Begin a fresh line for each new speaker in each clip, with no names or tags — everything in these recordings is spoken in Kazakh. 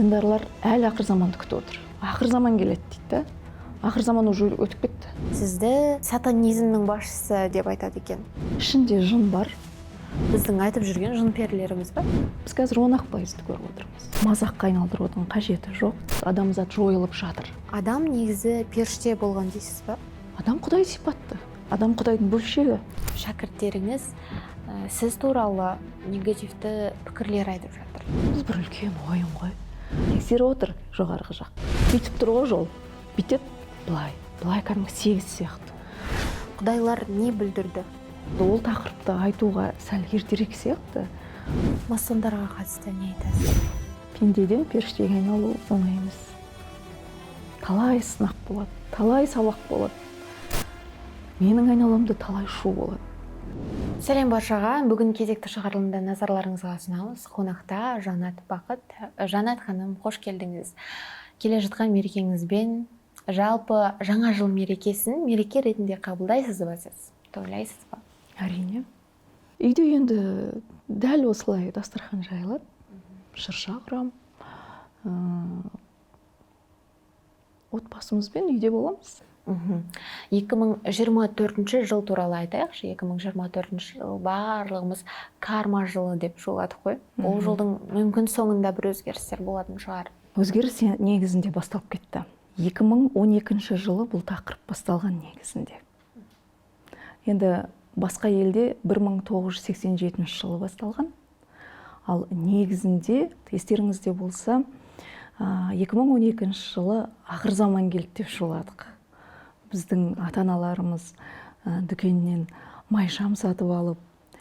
Діндарлар әлі ақыр заманды күтіп отыр. Ақыр заман келеді дейді да. Ақыр заман уже өтіп кетті.
Сізді сатанизмнің басшысы деп айтады екен.
Ішінде жын бар.
Біздің айтып жүрген жын перілеріміз ба?
Біз қазір 10% көріп отырмыз. Мазаққа айналдырудың қажеті жоқ. Адамзат жойылып жатыр.
Адам негізі періште болған дейсіз ба?
Адам Құдай сипатты. Адам Құдайдың бөлшегі.
Шәкірттеріңіз сіз туралы негативті пікірлер айтып жатыр.
Біз бір үлкен ойын ғой. Тексеріп отыр жоғарғы жақ. Бүйтіп тұр ғой жол. Бүйтіп былай. Былай кәдімгі 8 сияқты.
Құдайлар не білдірді?
Ол тақырыпты айтуға сәл ертерек сияқты.
Масондарға қатысты не айтасыз?
Пендеден періштеге айналу оңай емес. Талай сынақ болады, талай сабақ болады. Менің айналамда талай шу болады.
Сәлем баршаға. Бүгін кезекті шығарылымда назарларыңызға ұсынамыз. Қонақта Жанат Бақыт. Жанат ханым, қош келдіңіз. Келе жатқан мерекеңізбен, жалпы жаңа жыл мерекесін мереке ретінде қабылдайсыз ба сіз? Тойлайсыз ба?
Әрине. Үйде енді дәл осылай дастархан жайылады. Шырша құрам. Отбасымызбен үйде боламыз.
2024 жыл туралы айтайықшы. 2024 жыл барлығымыз карма жылы деп жоладық қой. Ол жылдың мүмкін соңында бір өзгерістер болатын шығар.
Өзгеріс негізінде басталып кетті. 2012 жылы бұл тақырып басталған негізінде. Енді басқа елде 1987 жылы басталған. Ал негізінде, естеріңізде болса, 2012 жылы ақыр заман келді деп жоладық. Біздің ата-аналарымыз дүкеннен майшам сатып алып,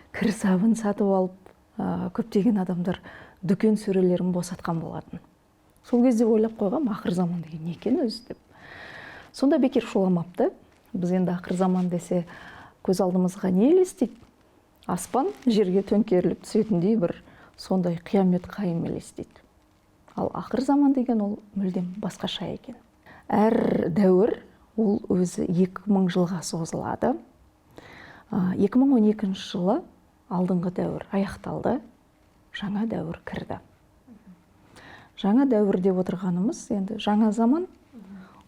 кір сабын сатып алып, көптеген адамдар дүкен сөрелерін босатқан болатын. Сол кезде ойлап қойғам, ақыр заман деген не екен өзі деп. Сонда бекер шоламапты. Біз енді ақыр заман десе, көз алдымызға не елестейді? Аспан жерге төңкеріліп түсетіндей бір сондай қиямет қайым елестейді. Ал ақыр заман деген ол мүлдем басқаша екен. Әр дәуір ол өзі 2000 жылға созылады. 2012 жылы алдыңғы дәуір аяқталды, жаңа дәуір кірді. Жаңа дәуір деп отырғанымыз, енді жаңа заман,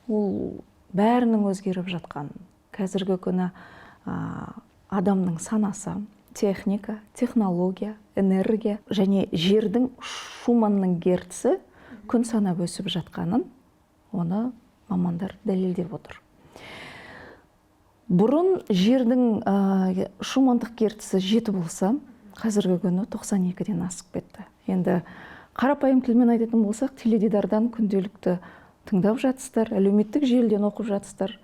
ол бәрінің өзгеріп жатқан. Қазіргі күні адамның санасы, техника, технология, энергия және жердің Шуманның герці күн санап өсіп жатқанын, оны мамандар дәлелдеп отыр. Бұрын жердің Шумандық герці 7 болса, қазіргі күні 92-ден асып кетті. Енді қарапайым тілмен айтатын болсақ, теледидардан күнделікті тыңдап жатсыздар, әлеуметтік желіден оқып жатсыздар.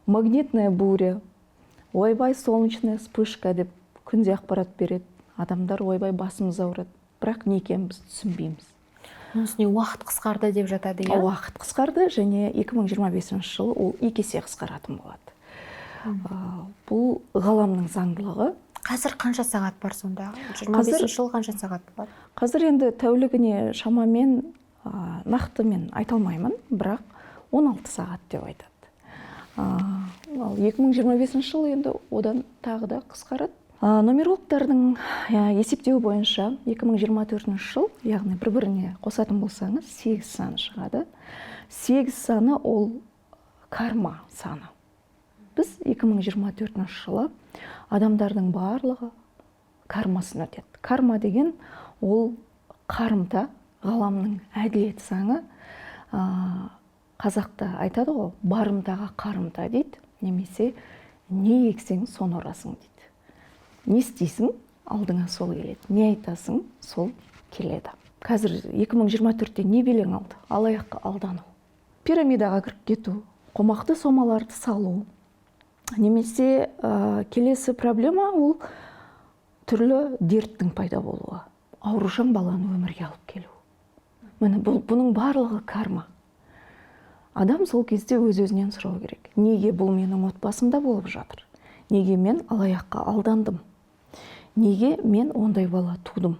Магнитная буря, ойбай солнечная вспышка деп күнде ақпарат береді. Адамдар ойбай басымыз ауырады. Бірақ не екенін біз түсінбейміз.
Үстіне уақыт қысқарды деп жатады, иә?
Уақыт қысқарды және 2025 жылы ол 2 есе қысқаратын болады. Бұл ғаламның заңдылығы.
Қазір қанша сағат бар сонда? 25 жыл қанша сағат бар?
Қазір енді тәулігіне шамамен нақты мен айта алмаймын, бірақ 16 сағат деп айтады. Ал 2025 жыл енді одан тағы да қысқарады. Нумерологтардың есептеуі бойынша 2024 жыл, яғни бір-біріне қосатын болсаңыз, 8 саны шығады. 8 саны ол карма саны. Біз 2024 жылы адамдардың барлығы кармасын өтеді. Карма деген ол қарымта, ғаламның әділет заңы. Қазақта айтады ғой, барымтаға қарымта дейді, немесе не ексең, соны орасың дейді. Не істейсің, алдыңа сол келеді. Не айтасың, сол келеді. Қазір 2024-те не белең алды? Алаяққа алдану. Пирамидаға кіріп кету, қомақты сомаларды салу. Немесе келесі проблема ол түрлі дерттің пайда болуы. Аурушаң баланы өмірге алып келу. Міне бұның барлығы карма. Адам сол кезде өз-өзінен сұрау керек. Неге бұл менің отбасымда болып жатыр? Неге мен алаяққа алдандым? Неге мен ондай бала тудым?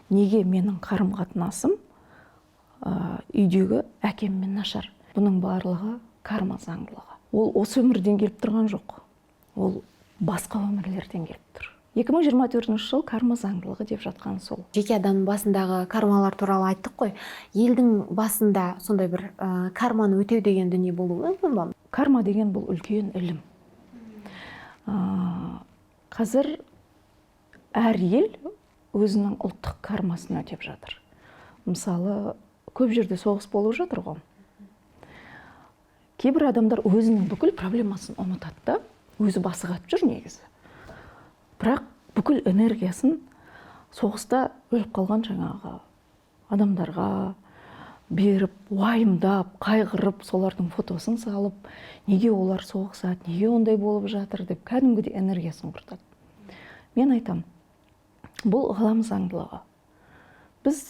Неге менің қарым-қатынасым үйдегі әкеммен нашар? Бұның барлығы карма заңдылығы. Ол осы өмірден келіп тұрған жоқ. Ол басқа өмірлерден келіп тұр. 2024 жыл карма заңдылығы деп жатқан сол.
Жеке адамның басындағы кармалар туралы айттық қой. Елдің басында сондай бір карманы өтеу деген дүние болуы мүмкін ба?
Карма деген бұл үлкен ілім. Қазір әр ел өзінің ұлттық кармасын өтеп жатыр. Мысалы, көп жерде соғыс болып жатыр ғой. Кейбір адамдар өзінің бүкіл проблемасын ұмытады да, өзі басы қатып жүр негізі. Бірақ бүкіл энергиясын соғыста өліп қалған жаңағы адамдарға беріп, уайымдап, қайғырып, солардың фотосын салып, неге олар соғысады, неге ондай болып жатыр деп кәдімгідей энергиясын құртады. Мен айтам, бұл ғалам заңдылығы. Біз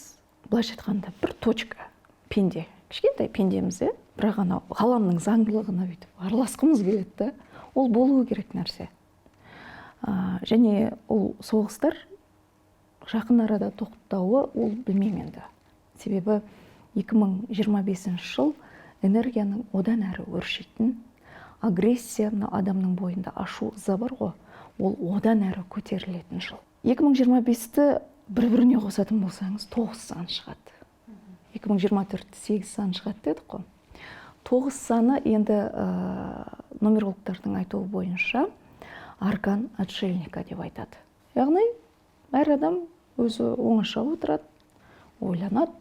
былайша айтқанда бір точка, пенде, кішкентай пендеміз, бірақ анау ғаламның заңдылығына бүйтіп араласқымыз келеді да, ол болуы керек нәрсе. Және ол соғыстар жақын арада тоқтауы, ол білмеймін енді. Себебі 2025 жыл энергияның одан әрі өршитін, агрессияны адамның бойында ашу ыза бар ғой, ол одан әрі көтерілетін жыл. 2025-ті бір-біріне қосатын болсаңыз 9 сан шығады. 2024-ті 8 сан шығады дедік қой. 9 саны енді нумерологтардың айтуы бойынша аркан отшельника деп айтады. Яғни, әр адам өзі оңаша отырады, ойланады.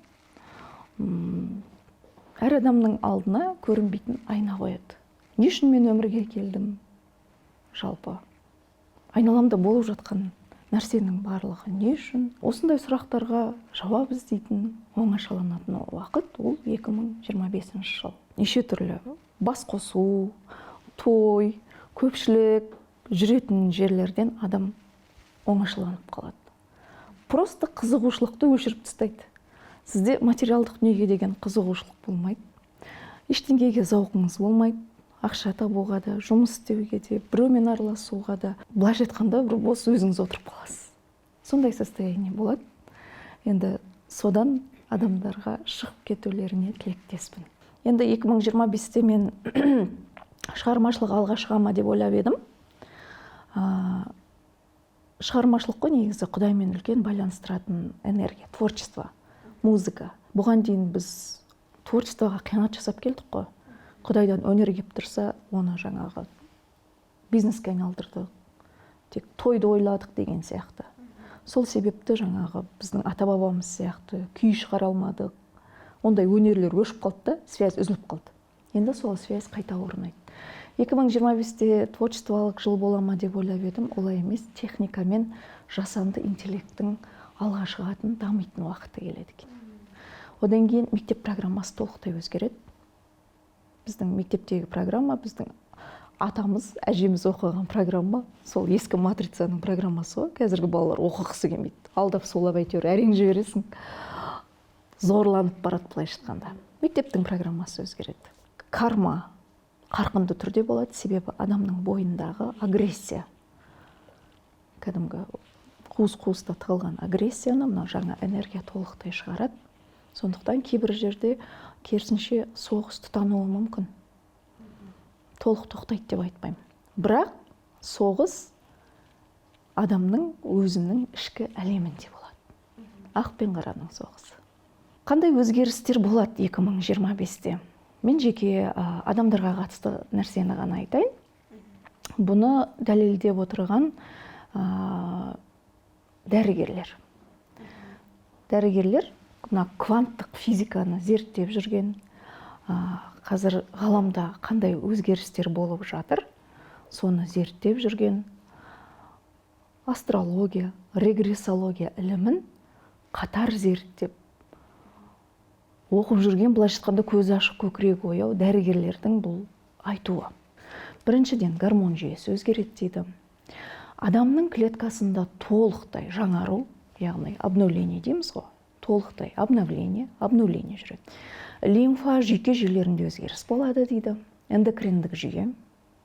Әр адамның алдына көрінбейтін айна қояды. Не үшін мен өмірге келдім? Жалпы, айналамда болып жатқан нәрсенің барлығы не үшін? Осындай сұрақтарға жауап іздейтін, оңашаланатын уақыт ол 2025 жыл. Неше түрлі бас қосу, той, көпшілік жүретін жерлерден адам оңашаланып қалады. Просто қызығушылықты өшіріп тастайды. Сізде материалдық дүниеге деген қызығушылық болмайды. Ештеңеге зауқыңыз болмайды. Ақша табуға да, жұмыс істеуге де, біреумен араласуға да, былайша айтқанда бір бос өзіңіз отырып қаласыз. Сондай состояние болады. Енді содан адамдарға шығып кетулеріне тілектеспін. Енді 2025-те мен шығармашылық алға шығама деп ойлап едім. Шығармашылық қой негізі Құдаймен үлкен байланыстыратын энергия, творчество, музыка. Бұған дейін біз творчествоға қиянат жасап келдік қой. Құдайдан өнер келіп тұрса, оны жаңағы бизнеске айналдырдық. Тек тойды ойладық деген сияқты. Сол себепті жаңағы біздің ата-бабамыз сияқты күй шығара алмадық. Ондай өнерлер өшіп қалды да, связь үзіліп қалды. Енді сол связь қайта орнайды. 2025-те творчестволық жыл бола ма деп ойлап едім, олай емес, техника мен жасанды интеллекттің алға шығатын, дамитын уақыты келеді екен. Одан кейін мектеп программасы толықтай өзгереді. Біздің мектептегі программа, біздің атамыз, әжеміз оқыған программа, сол ескі матрицаның программасы ғой. Қазіргі балалар оқығысы келмейді. Алдап солап әйтеуір әрең жібересің. Зорланып барады былайша айтқанда. Мектептің программасы өзгереді. Карма қарқынды түрде болады, себебі адамның бойындағы агрессия, кәдімгі қуыс-қуыста тығылған агрессияны мына жаңа энергия толықтай шығарады. Сондықтан кейбір жерде керісінше соғыс тұтануы мүмкін. Толық тоқтайды деп айтпаймын. Бірақ соғыс адамның өзінің ішкі әлемінде болады. Ақ пен қараның соғысы. Қандай өзгерістер болады 2025-те? Мен жеке адамдарға қатысты нәрсені ғана айтайын. Бұны дәлелдеп отырған дәрігерлер. Дәрігерлер мына кванттық физиканы зерттеп жүрген, қазір ғаламда қандай өзгерістер болып жатыр, соны зерттеп жүрген, астрология, регрессология ілімін қатар зерттеп оқып жүрген, былайша айтқанда көзі ашық көкірегі ояу дәрігерлердің бұл айтуы. Біріншіден, гормон жүйесі өзгереді дейді. Адамның клеткасында толықтай жаңару, яғни обновление дейміз ғой, толықтай обновление жүреді. Лимфа жүйке жүйелерінде өзгеріс болады дейді. Эндокриндік жүйе,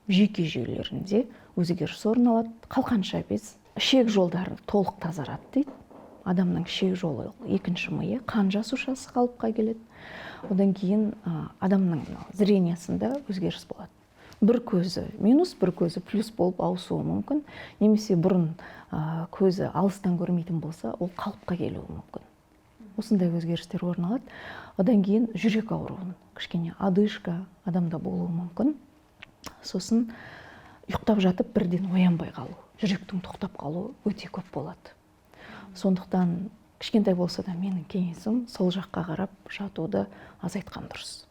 жүйке жүйелерінде өзгеріс орын алады. Қалқанша без, ішек жолдары толық тазарады дейді. Адамның ішек жолы екінші миы, қан жасушасы қалыпқа келеді. Одан кейін адамның зрениесінде өзгеріс болады. бір көзі минус, бір көзі плюс болып ауысуы мүмкін. Немесе бұрын көзі алыстан көрмейтін болса, ол қалыпқа келуі мүмкін. Осындай өзгерістер орын алады. Одан кейін жүрек ауруын, кішкене одышка адамда болуы мүмкін. Сосын ұйықтап жатып бірден оянбай қалу, жүректің тоқтап қалуы өте көп болады. Сондықтан кішкентай болса да менің кеңесім сол жаққа қарап жатуды азайтқан дұрыс.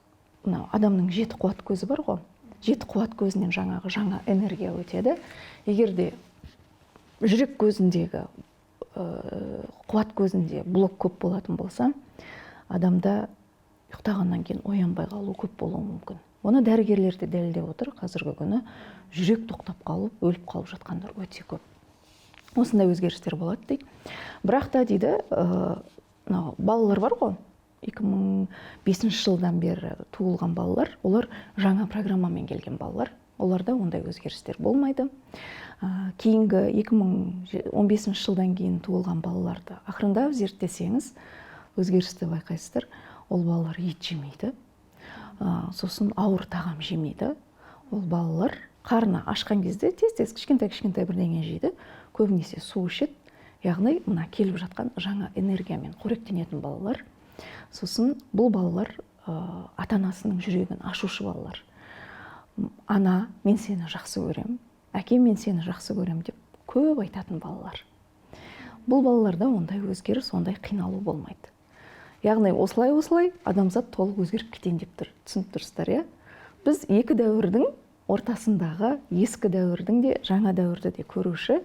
Мынау адамның 7 қуат көзі бар ғой. 7 қуат көзінен жаңа энергия өтеді. Егер де жүрек көзіндегі қуат көзінде блок көп болатын болса, адамда ұйықтағаннан кейін оянбай қалу көп болуы мүмкін. Оны дәрігерлер де дәлелдеп отыр. Қазіргі күні жүрек тоқтап қалып, өліп қалып жатқандар өте көп. Осындай өзгерістер болады дейді. Бірақ та дейді, балалар бар ғой, 2005 жылдан бері туылған балалар, олар жаңа программамен келген балалар. Оларда ондай өзгерістер болмайды. Кейінгі 2015 жылдан кейін туылған балаларды ақырындап зерттесеңіз, өзгерісті байқайсыздар. Ол балалар ет жемейді, сосын ауыр тағам жемейді. Ол балалар қарны ашқан кезде тез-тез кішкентай бірдеңе жейді, көбінесе су ішеді. Яғни мына келіп жатқан жаңа энергиямен қоректенетін балалар. Сосын бұл балалар ата-анасының жүрегін ашушы балалар. Ана, мен сені жақсы көрем, әке, мен сені жақсы көрем деп көп айтатын балалар. Бұл балаларда ондай өзгеріс, ондай қиналу болмайды. Яғни осылай адамзат толық өзгеріп кетейін деп тұр. Түсініп тұрсыздар, иә? Біз екі дәуірдің ортасындағы, ескі дәуірдің де, жаңа дәуірді де көруші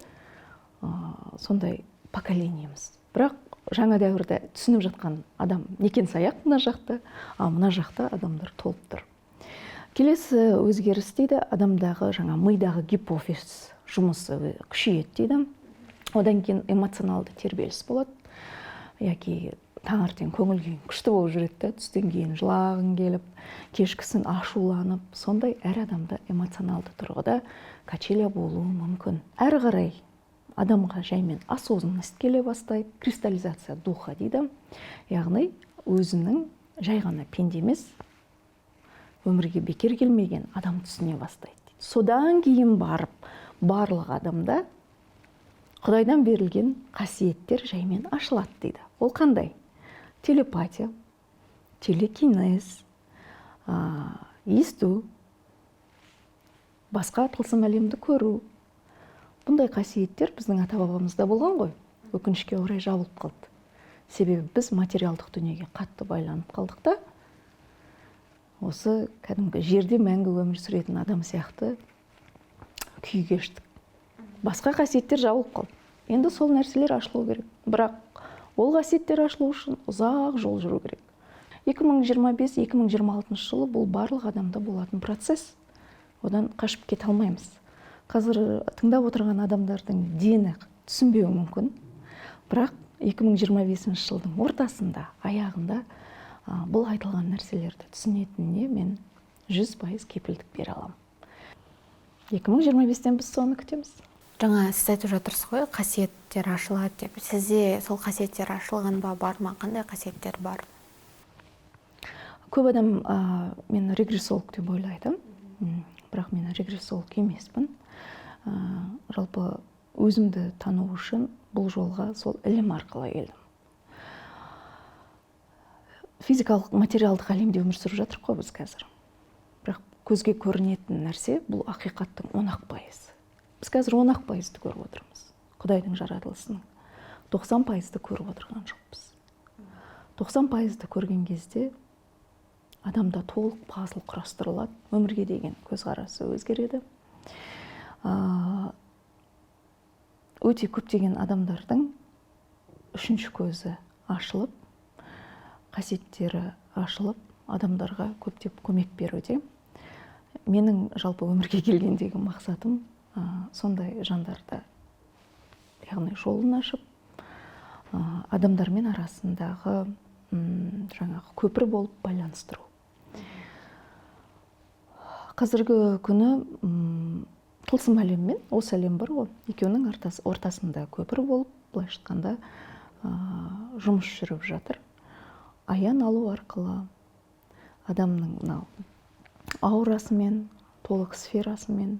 сондай поколениеміз. Бірақ жаңа дәуірді түсініп жатқан адам некен саяқ мына жақта, мына жақта адамдар толып тұр. Келесі өзгеріс дейді, адамдағы жаңа мидағы гипофиз жұмысы күшейеді дейді. Одан кейін эмоционалды тербеліс болады. Яки таңертең көңіл күйің күшті болып жүреді, түстен кейін жылағың келіп, кешкісін ашуланып, сондай әр адамда эмоционалды тұрғыда качеля болуы мүмкін. Әрі қарай адамға жаймен осознанность келе бастайды, кристаллизация духа дейді. Яғни өзінің жай ғана пенде емес, өмірге бекер келмеген адам түсіне бастайды. Содан кейін барып, барлық адамда Құдайдан берілген қасиеттер жаймен ашылады дейді. Ол қандай? Телепатия, телекинез, есту, басқа тылсым әлемді көру. Бұндай қасиеттер біздің ата-бабамызда болған ғой. Өкінішке орай жабылып қалды. Себебі біз материалдық дүниеге қатты байланып қалдық та, осы кәдімгі жерде мәңгі өмір сүретін адам сияқты күй кештік. Басқа қасиеттер жабылып қалды. Енді сол нәрселер ашылу керек. Бірақ ол қасиеттер ашылу үшін ұзақ жол жүру керек. 2025-2026 жылы бұл барлық адамда болатын процесс. Одан қашып кете алмаймыз. Қазір тыңдап отырған адамдардың дені түсінбеуі мүмкін. Бірақ 2025 жылдың ортасында, аяғында бұл айтылған нәрселерді түсінетініне мен 100% кепілдік бере аламын. 2025-тен біз соны күтеміз.
Жаңа сіз айтып жатырсыз ғой, қасиеттер ашылады деп. Сізде сол қасиеттер ашылған ба, бар ма? Қандай қасиеттер бар?
Көп адам мен регрессолог деп ойлайды. Бірақ мен регрессолог емеспін. Жалпы өзімді тану үшін бұл жолға сол ілім арқылы келдім. Физикалық, материалдық әлемде өмір сүріп жатырмыз ғой біз қазір. Бірақ көзге көрінетін нәрсе бұл ақиқаттың 10%. Біз қазір 10%-ды көріп отырмыз. Құдайдың жаратылысының 90%-ды көріп отырған жоқпыз. 90%-ды көрген кезде адамда толық пазл құрастырылады, өмірге деген көзқарасы өзгереді. Өте көптеген адамдардың үшінші көзі ашылып, қасиеттері ашылып, адамдарға көптеп көмек беруде. Менің жалпы өмірге келгендегі мақсатым сондай жандарды, яғни жолын ашып, адамдармен арасындағы жаңағы көпір болып байланыстыру. Қазіргі күні тылсым әлем мен осы әлем бар ғой, екеуінің ортасында көпір болып, былайша айтқанда жұмыс жүріп жатыр. Аян алу арқылы адамның аурасымен, толық сферасымен,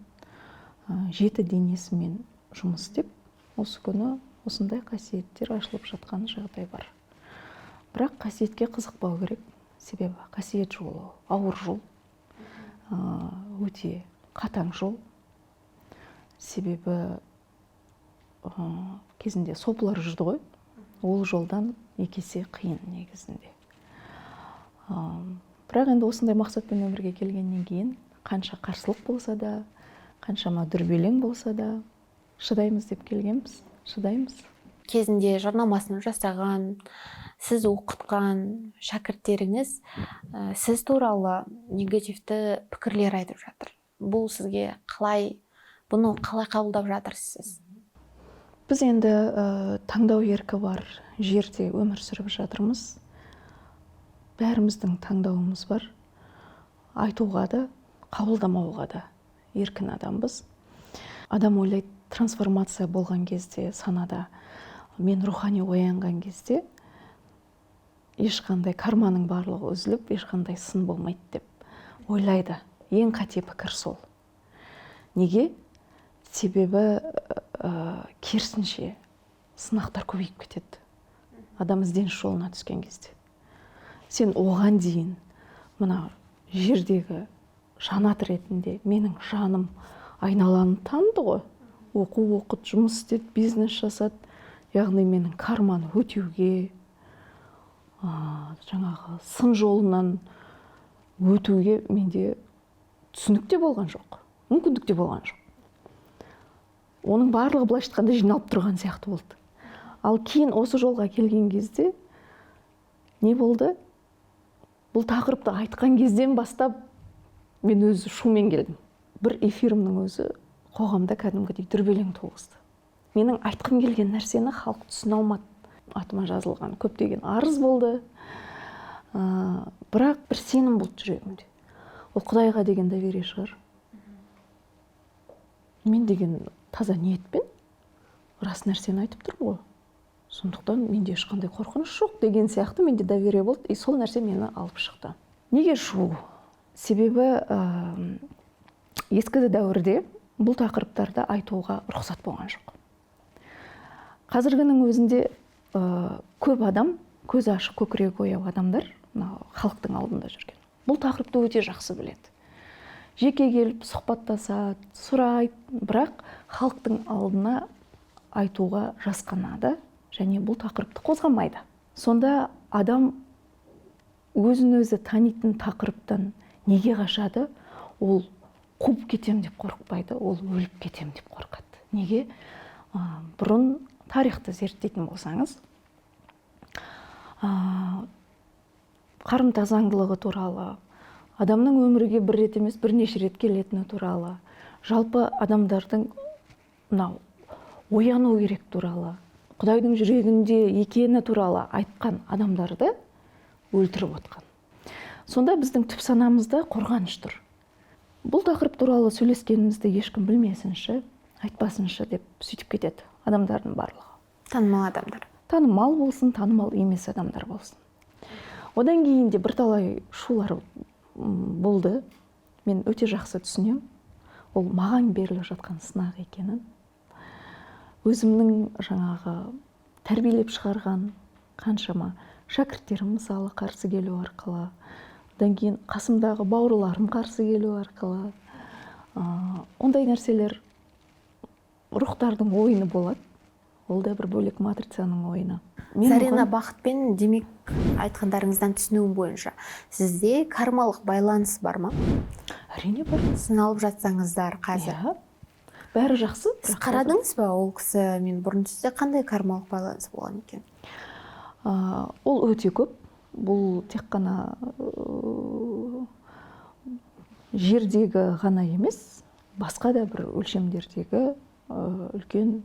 жеті денесімен жұмыс істеп, осы күні осындай қасиеттер ашылып жатқан жағдай бар. Бірақ қасиетке қызықпау керек, себебі қасиет жолы ауыр жол, өте қатаң жол. Себебі кезінде сопылар жүрді ғой, ол жолдан екі есе қиын негізінде. Бірақ енді осындай мақсатпен өмірге келгеннен кейін қанша қарсылық болса да, қаншама дүрбелең болса да, шыдаймыз деп келгенбіз, шыдаймыз.
Кезінде жарнамасын жасаған, сіз оқытқан шәкірттеріңіз сіз туралы негативті пікірлер айтып жатыр. Бұл сізге бұны қалай қабылдап жатырсыз?
Біз енді таңдау еркі бар жерде өмір сүріп жатырмыз. Бәріміздің таңдауымыз бар. Айтуға да, қабылдамауға да еркін адамбыз. Адам ойлайды, трансформация болған кезде санада, мен рухани оянған кезде ешқандай карманың барлығы үзіліп, ешқандай сын болмайды деп ойлайды. Ең қате пікір сол. Неге? Себебі керісінше сынақтар көбейіп кетеді. Адам ізденіс жолына түскен кезде. Сен оған дейін мына жердегі жанат ретінде менің жаным айналаны таныды ғой. Оқу оқыт, жұмыс істеді, бизнес жасады. Яғни менің карманы өтеуге, жаңағы сын жолынан өтуге менде түсінік те болған жоқ, мүмкіндік те болған жоқ. Оның барлығы былайша айтқанда жиналып тұрған сияқты болды. Ал кейін осы жолға келген кезде не болды? Бұл тақырыпты айтқан кезден бастап мен өзі шумен келдім. Бір эфирімнің өзі қоғамда кәдімгідей дүрбелең туғызды. Менің айтқым келген нәрсені халық түсіне алмады. Атыма жазылған көптеген арыз болды. Бірақ бір сенім болды жүрегімде. Ол Құдайға деген доверие шығар. Мен деген таза ниетпен рас нәрсені айтып тұр ғой. Сондықтан менде ешқандай қорқыныш жоқ деген сияқты менде доверие болды. И сол нәрсе мені алып шықты. Неге шу? Себебі ескі дәуірде бұл тақырыптарды айтуға рұқсат болған жоқ. Қазіргінің өзінде көп адам, көзі ашық көкірегі ояу адамдар халықтың алдында жүрген. Бұл тақырыпты өте жақсы біледі. Жеке келіп сұхбаттасады, сұрайды, бірақ халықтың алдына айтуға жасқанады және бұл тақырыпты қозғамайды. Сонда адам өзін өзі танитын тақырыптан неге қашады? Ол қуып кетем деп қорықпайды, ол өліп кетем деп қорқады. Неге? Бұрын тарихты зерттейтін болсаңыз, қарымта заңдылығы туралы, адамның өмірге бір рет емес бірнеше рет келетіні туралы, жалпы адамдардың ояну керек туралы, Құдайдың жүрегінде екені туралы айтқан адамдарды өлтіріп отқан. Сонда біздің түп санамызда қорғаныш тұр. Бұл тақырып туралы сөйлескенімізді ешкім білмесінші, айтпасыншы деп сөйтіп кетеді адамдардың барлығы.
Танымал адамдар.
Танымал болсын, танымал емес адамдар болсын. Одан кейін де бірталай шулар болды. Мен өте жақсы түсінем. Ол маған беріліп жатқан сынақ екенін. Өзімнің жаңағы тәрбиелеп шығарған қаншама шәкірттерім мысалы қарсы келу арқылы, одан кейін қасымдағы бауырларым қарсы келу арқылы, ондай нәрселер рухтардың ойыны болады. Ол да бір бөлек матрицаның ойыны.
Зарина Бақытпен демек айтқандарыңыздан түсінуім бойынша сізде кармалық байланыс бар ма?
Әрине бар.
Сыналып жатсаңыздар қазір.
Бәрі жақсы.
Сіз қарадыңыз ба ол кісі мен бұрын сізде қандай кармалық байланыс болған екен?
Ол өте көп. Бұл тек қана жердегі ғана емес, басқа да бір өлшемдердегі үлкен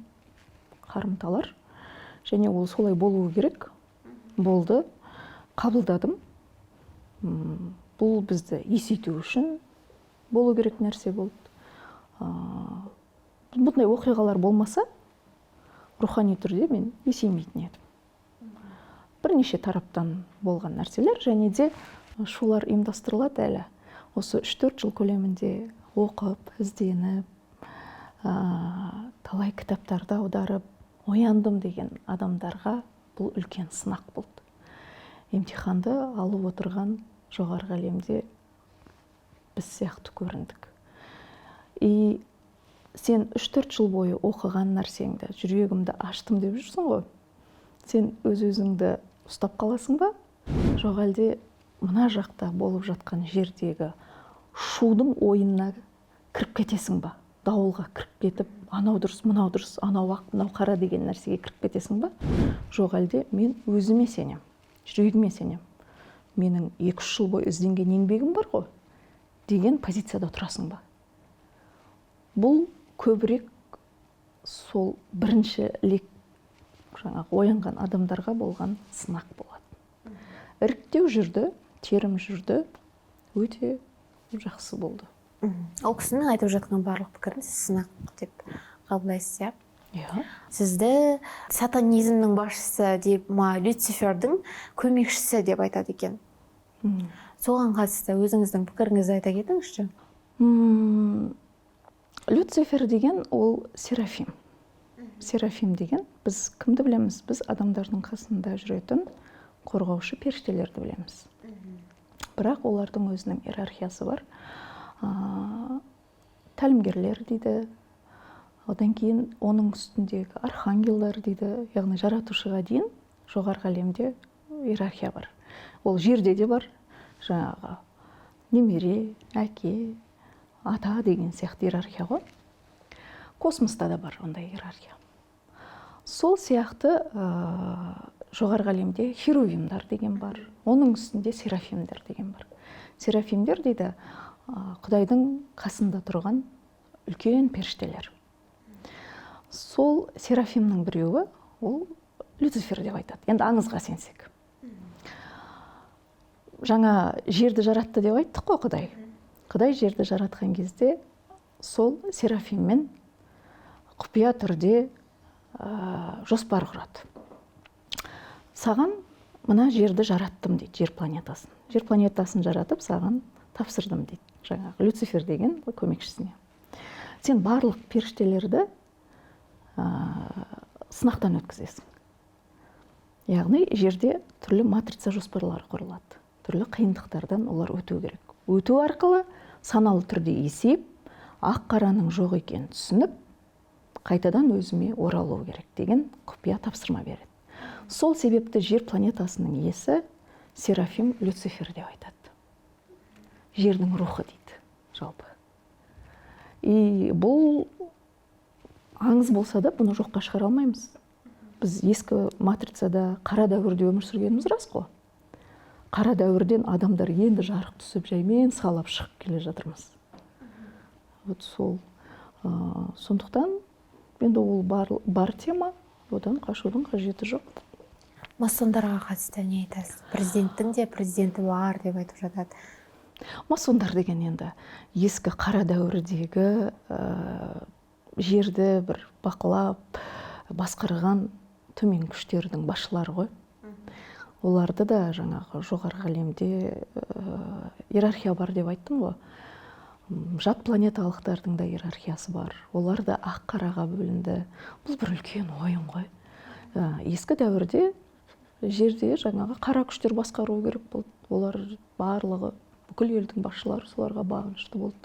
қарымталар. Және ол солай болуы керек. Болды. Қабылдадым. Бұл бізді есейту үшін болу керек нәрсе болды. Бұндай оқиғалар болмаса, рухани түрде мен есеймейтін едім. Бірнеше тараптан болған нәрселер, және де шулар ұйымдастырылады әлі. Осы 3-4 жыл көлемінде оқып, ізденіп, талай кітаптарды аударып, ояндым деген адамдарға бұл үлкен сынақ болды. Емтиханды алып отырған жоғарғы әлемде біз сияқты көріндік. И сен 3-4 жыл бойы оқыған нәрсеңді, жүрегімді аштым деп жүрсің ғой. Сен өз-өзіңді ұстап қаласың ба? Жоқ әлде мына жақта болып жатқан жердегі шудың ойынына кіріп кетесің ба? Дауылға кіріп кетіп, анау дұрыс, мынау дұрыс, анау ақ, мынау қара деген нәрсеге кіріп кетесің ба? Жоқ әлде мен өзіме сенем, жүрегіме сенем. Менің 2-3 жыл бойы ізденген еңбегім бар ғой деген позицияда тұрасың ба? Бұл көбірек сол бірінші лек жаңағы оянған адамдарға болған сынақ болады. Іріктеу жүрді, терім жүрді, өте жақсы болды.
Ол кісінің айтып жатқан барлық пікірін сіз сынақ деп қабылдайсыз, иә?
Иә.
Сізді сатанизмнің басшысы деп Люцифердің көмекшісі деп айтады екен. Соған қатысты өзіңіздің пікіріңізді айта кетіңізші.
Люцифер деген ол Серафим. Серафим деген біз кімді білеміз? Біз адамдардың қасында жүретін қорғаушы періштелерді білеміз. Бірақ олардың өзінің иерархиясы бар. Тәлімгерлер дейді. Одан кейін оның үстіндегі архангелдар дейді. Яғни жаратушыға дейін жоғарғы әлемде иерархия бар. Ол жерде де бар. Жаңағы немере, әке, ата деген сияқты иерархия ғой. Космоста да бар ондай иерархия. Сол сияқты жоғарғы әлемде херувимдар деген бар. Оның үстінде серафимдар деген бар. Серафимдер дейді Құдайдың қасында тұрған үлкен періштелер. Сол серафимнің біреуі ол Люцифер деп айтады. Енді аңызға сенсек. Жаңа жерді жаратты деп айттық қой Құдай. Құдай жерді жаратқан кезде сол серафиммен құпия түрде жоспар құрады. Саған мына жерді жараттым дейді, жер планетасын. Жер планетасын жаратып, саған тапсырдым дейді. Жаңағы Люцифер деген көмекшісіне. Сен барлық періштелерді сынақтан өткізесің. Яғни жерде түрлі матрица жоспарлары құрылады. Түрлі қиындықтардан олар өту керек. Өту арқылы саналы түрде есеп, ақ-қараның жоқ екенін түсініп, қайтадан өзіме оралу керек деген құпия тапсырма береді. Сол себепті жер планетасының иесі Серафим Люцифер деп айтады. Жердің рухы дейді, жалпы. И бұл аңыз болса да, бұны жоққа шығара алмаймыз. Біз ескі матрицада қара дәуірде өмір сүргеніміз рас қой. Қара дәуірден адамдар енді жарық түсіп, жаймен салап шығып келе жатырмыз. Вот сол. Сондықтан енді ол бар тема, одан қашудың қажеті жоқ.
Масондарға қатысты не айтасыз? Президенттің де президенті бар деп айтып жатады.
Масондар деген енді ескі қара дәуірдегі жерді бір бақылап басқарған төмен күштердің басшылары ғой. Оларды да жаңағы жоғарғы әлемде иерархия бар деп айттым ғой. Жат планеталықтардың да иерархиясы бар. Олар да ақ-қараға бөлінді. Бұл бір үлкен ойын ғой. Ескі дәуірде жерде жаңағы қара күштер басқару керек болды. Олар барлығы, бүкіл елдің басшылары соларға бағынышты болды.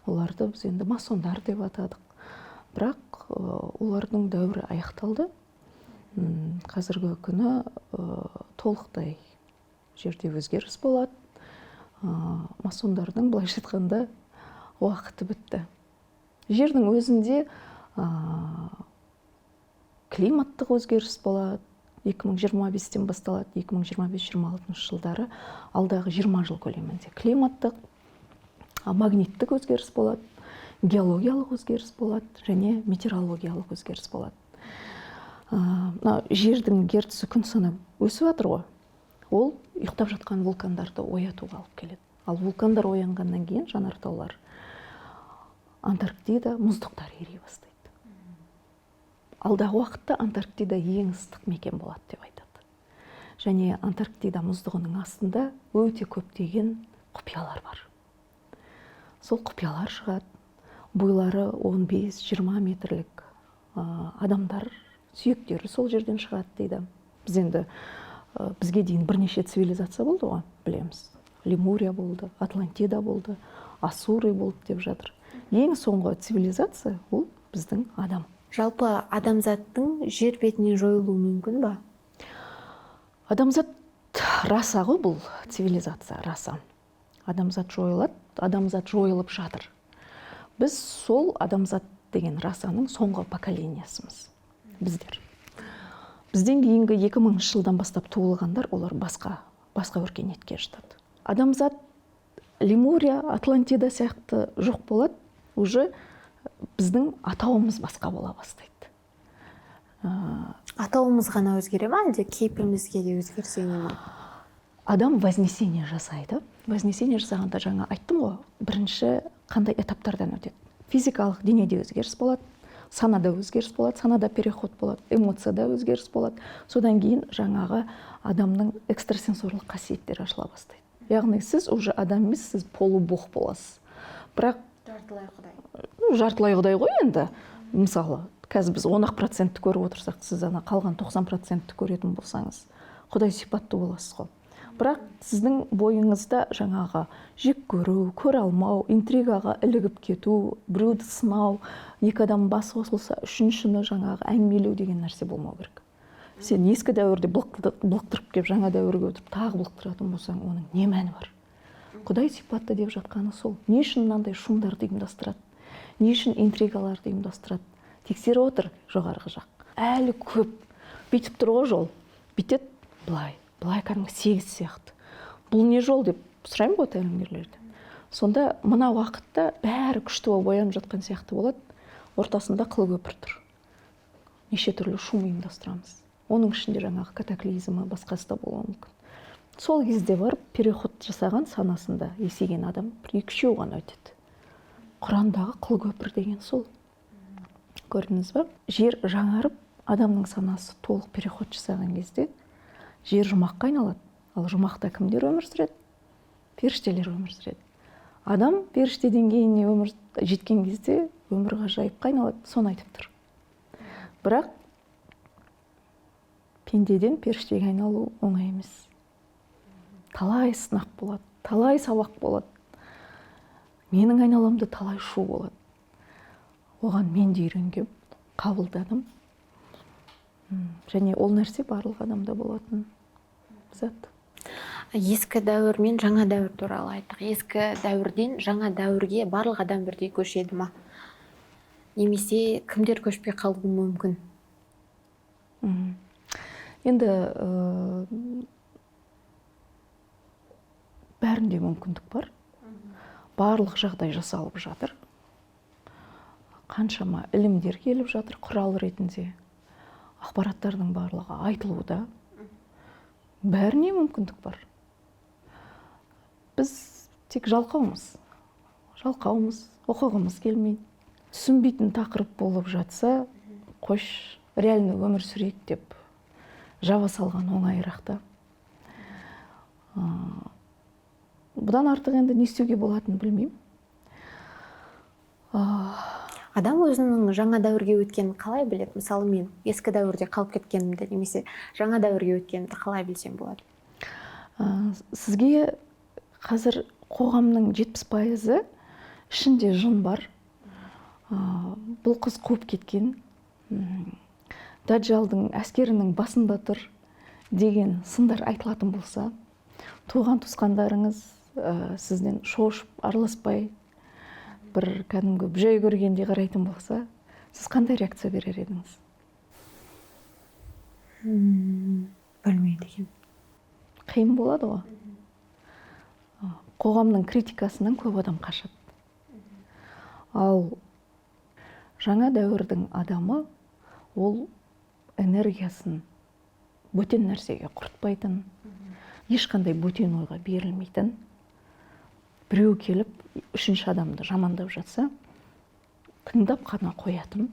Оларды біз енді масондар деп атадық. Бірақ олардың дәуірі аяқталды. Қазіргі күні толықтай жерде өзгеріс болады. Масондардың былайша айтқанда уақыты бітті. Жердің өзінде климаттық өзгеріс болады. 2025-тен басталады, 2025-26 жылдары алдағы 20 жыл көлемінде. Климаттық, магниттік өзгеріс болады, геологиялық өзгеріс болады, және метеорологиялық өзгеріс болады. Жердің герці күн санап өсіп жатыр ғой. Ол ұйықтап жатқан вулкандарды оятуға алып келеді. Ал вулкандар оянғаннан кейін жанартаулар Антарктида мұздықтар ери бастайды. Алдағы уақытта Антарктида ең ыстық мекен болады деп айтады. Және Антарктида мұздығының астында өте көптеген құпиялар бар. сол құпиялар шығады. Бойлары 15-20 метрлік адамдар сүйектері сол жерден шығады дейді. Біз енді бізге дейін бірнеше цивилизация болды ғой, білеміз. Лемурия болды, Атлантида болды, Ассурий болды деп жатыр. Ең соңғы цивилизация ол біздің адам.
Жалпы адамзаттың жер бетінен жойылуы мүмкін ба?
Адамзат раса ғой, бұл цивилизация раса. Адамзат жойылады, адамзат жойылып жатыр. Біз сол адамзат деген расаның соңғы поколениясымыз. Біздер. Бізден кейінгі 2000 жылдан бастап туылғандар, олар басқа өркениетке жатады. Адамзат Лемурия, Атлантида сияқты жоқ болады, уже біздің атауымыз басқа бола бастайды.
Атауымыз ғана өзгере ма, әлде кейпімізге де өзгерсе не ма?
Адам вознесение жасайды. Вознесение жасағанда жаңа айттым ғой, бірінші қандай этаптардан өтеді. Физикалық денеде өзгеріс болады, санада өзгеріс болады, санада переход болады, эмоцияда өзгеріс болады. Содан кейін жаңағы адамның экстрасенсорлық қасиеттері ашыла бастайды. Яғни сіз уже адам емес, сіз полубог боласыз. Бірақ жартылай құдай ғой енді. Мысалы, қазір біз 10% көріп отырсақ, сіз қалған 90% көретін болсаңыз, құдай сипатты боласыз ғой. Бірақ сіздің бойыңызда жаңағы жек көру, көре алмау, интригаға ілігіп кету, біреуді сынау, екі адам басы қосылса, үшіншіні жаңағы әңгімелеу деген нәрсе болмау керек. Сен ескі дәуірде былықтырып кеп, жаңа дәуірге өтіп, тағы былықтыратын болсаң, оның не мәні бар? Құдай сипатты деп жатқаны сол. Не үшін мынандай шумдарды ұйымдастырады? Не үшін интригаларды ұйымдастырады? Тексеріп отыр жоғарғы жақ. Әлі көп. Бүйтіп тұр ғой жол. Бүйтеді былай кәдімгі 8 сияқты. Бұл не жол деп сұраймын ғой тәлімгерлерді. Сонда мына уақытта бәрі күшті болып оянып жатқан сияқты болады. Ортасында қыл көпір тұр. Неше түрлі шум ұйымдастырамыз. Оның ішінде жаңағы катаклизмі, басқасы да болуы мүмкін. Сол кезде барып переход жасаған санасында есейген адам 2-3 ғана өтеді. Құрандағы қыл көпір деген сол. Көрдіңіз бе? Жер жаңарып, адамның санасы толық переход жасаған кезде жер жұмаққа айналады. Ал жұмақта кімдер өмір сүреді? Періштелер өмір сүреді. Адам періште деңгейіне өмір жеткен кезде өмір ғажайыпқа айналады. Соны айтып тұр. Бірақ пендеден періштеге айналу оңай емес. Талай сынақ болады, талай сабақ болады. Менің айналамда талай шу болады. Оған мен де үйренгем, қабылдадым. Және ол нәрсе барлық адамда болатын зат.
Ескі дәуір мен жаңа дәуір туралы айттық. Ескі дәуірден жаңа дәуірге барлық адам бірдей көшеді ма? Немесе кімдер көшпей қалуы мүмкін?
Енді бәрінде мүмкіндік бар. Барлық жағдай жасалып жатыр. Қаншама ілімдер келіп жатыр құрал ретінде. Ақпараттардың барлығы айтылуда. Бәріне мүмкіндік бар. Біз тек жалқаумыз, оқығымыз келмейді. Түсінбейтін тақырып болып жатса, қош реально өмір сүрейік деп жаба салған оңайырақ та. Бұдан артық енді не істеуге болатынын білмеймін.
Адам өзінің жаңа дәуірге өткенін қалай біледі? Мысалы, мен ескі дәуірде қалып кеткенімді, немесе жаңа дәуірге өткенімді қалай білсем болады?
Сізге қазір қоғамның 70% ішінде жын бар. Бұл қыз қуып кеткен. Даджалдың әскерінің басында тұр деген сындар айтылатын болса, туған туысқандарыңыз сізден шошып, араласпай, бір кәдімгі жай көргенде қарайтын болса, сіз қандай реакция берер едіңіз?
Білмейді екен.
Қиын болады ғой. Қоғамның критикасынан көп адам қашады. Ал жаңа дәуірдің адамы ол энергиясын бөтен нәрсеге құртпайтын, ешқандай бөтен ойға берілмейтін. Біреу келіп, үшінші адамды жамандап жатса, тыңдап қана қоятын,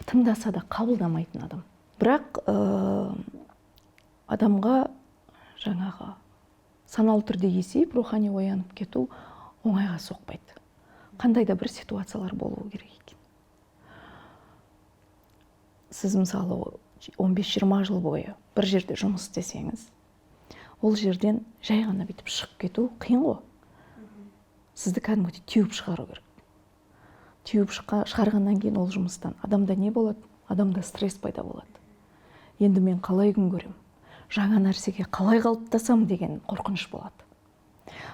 тыңдаса да қабылдамайтын адам. Бірақ адамға жаңағы саналы түрде есейіп, рухани оянып кету оңайға соқпайды. Қандай да бір ситуациялар болуы керек екен. Сіз мысалы 15-20 жыл бойы бір жерде жұмыс істесеңіз, ол жерден жай ғана бүйтіп шығып кету қиын ғой. Сізді кәдімгідей теуіп шығару керек. Теуіп шығарғаннан кейін ол жұмыстан адамда не болады? Адамда стресс пайда болады. Енді мен қалай күн көрем? Жаңа нәрсеге қалай қалыптасам деген қорқыныш болады.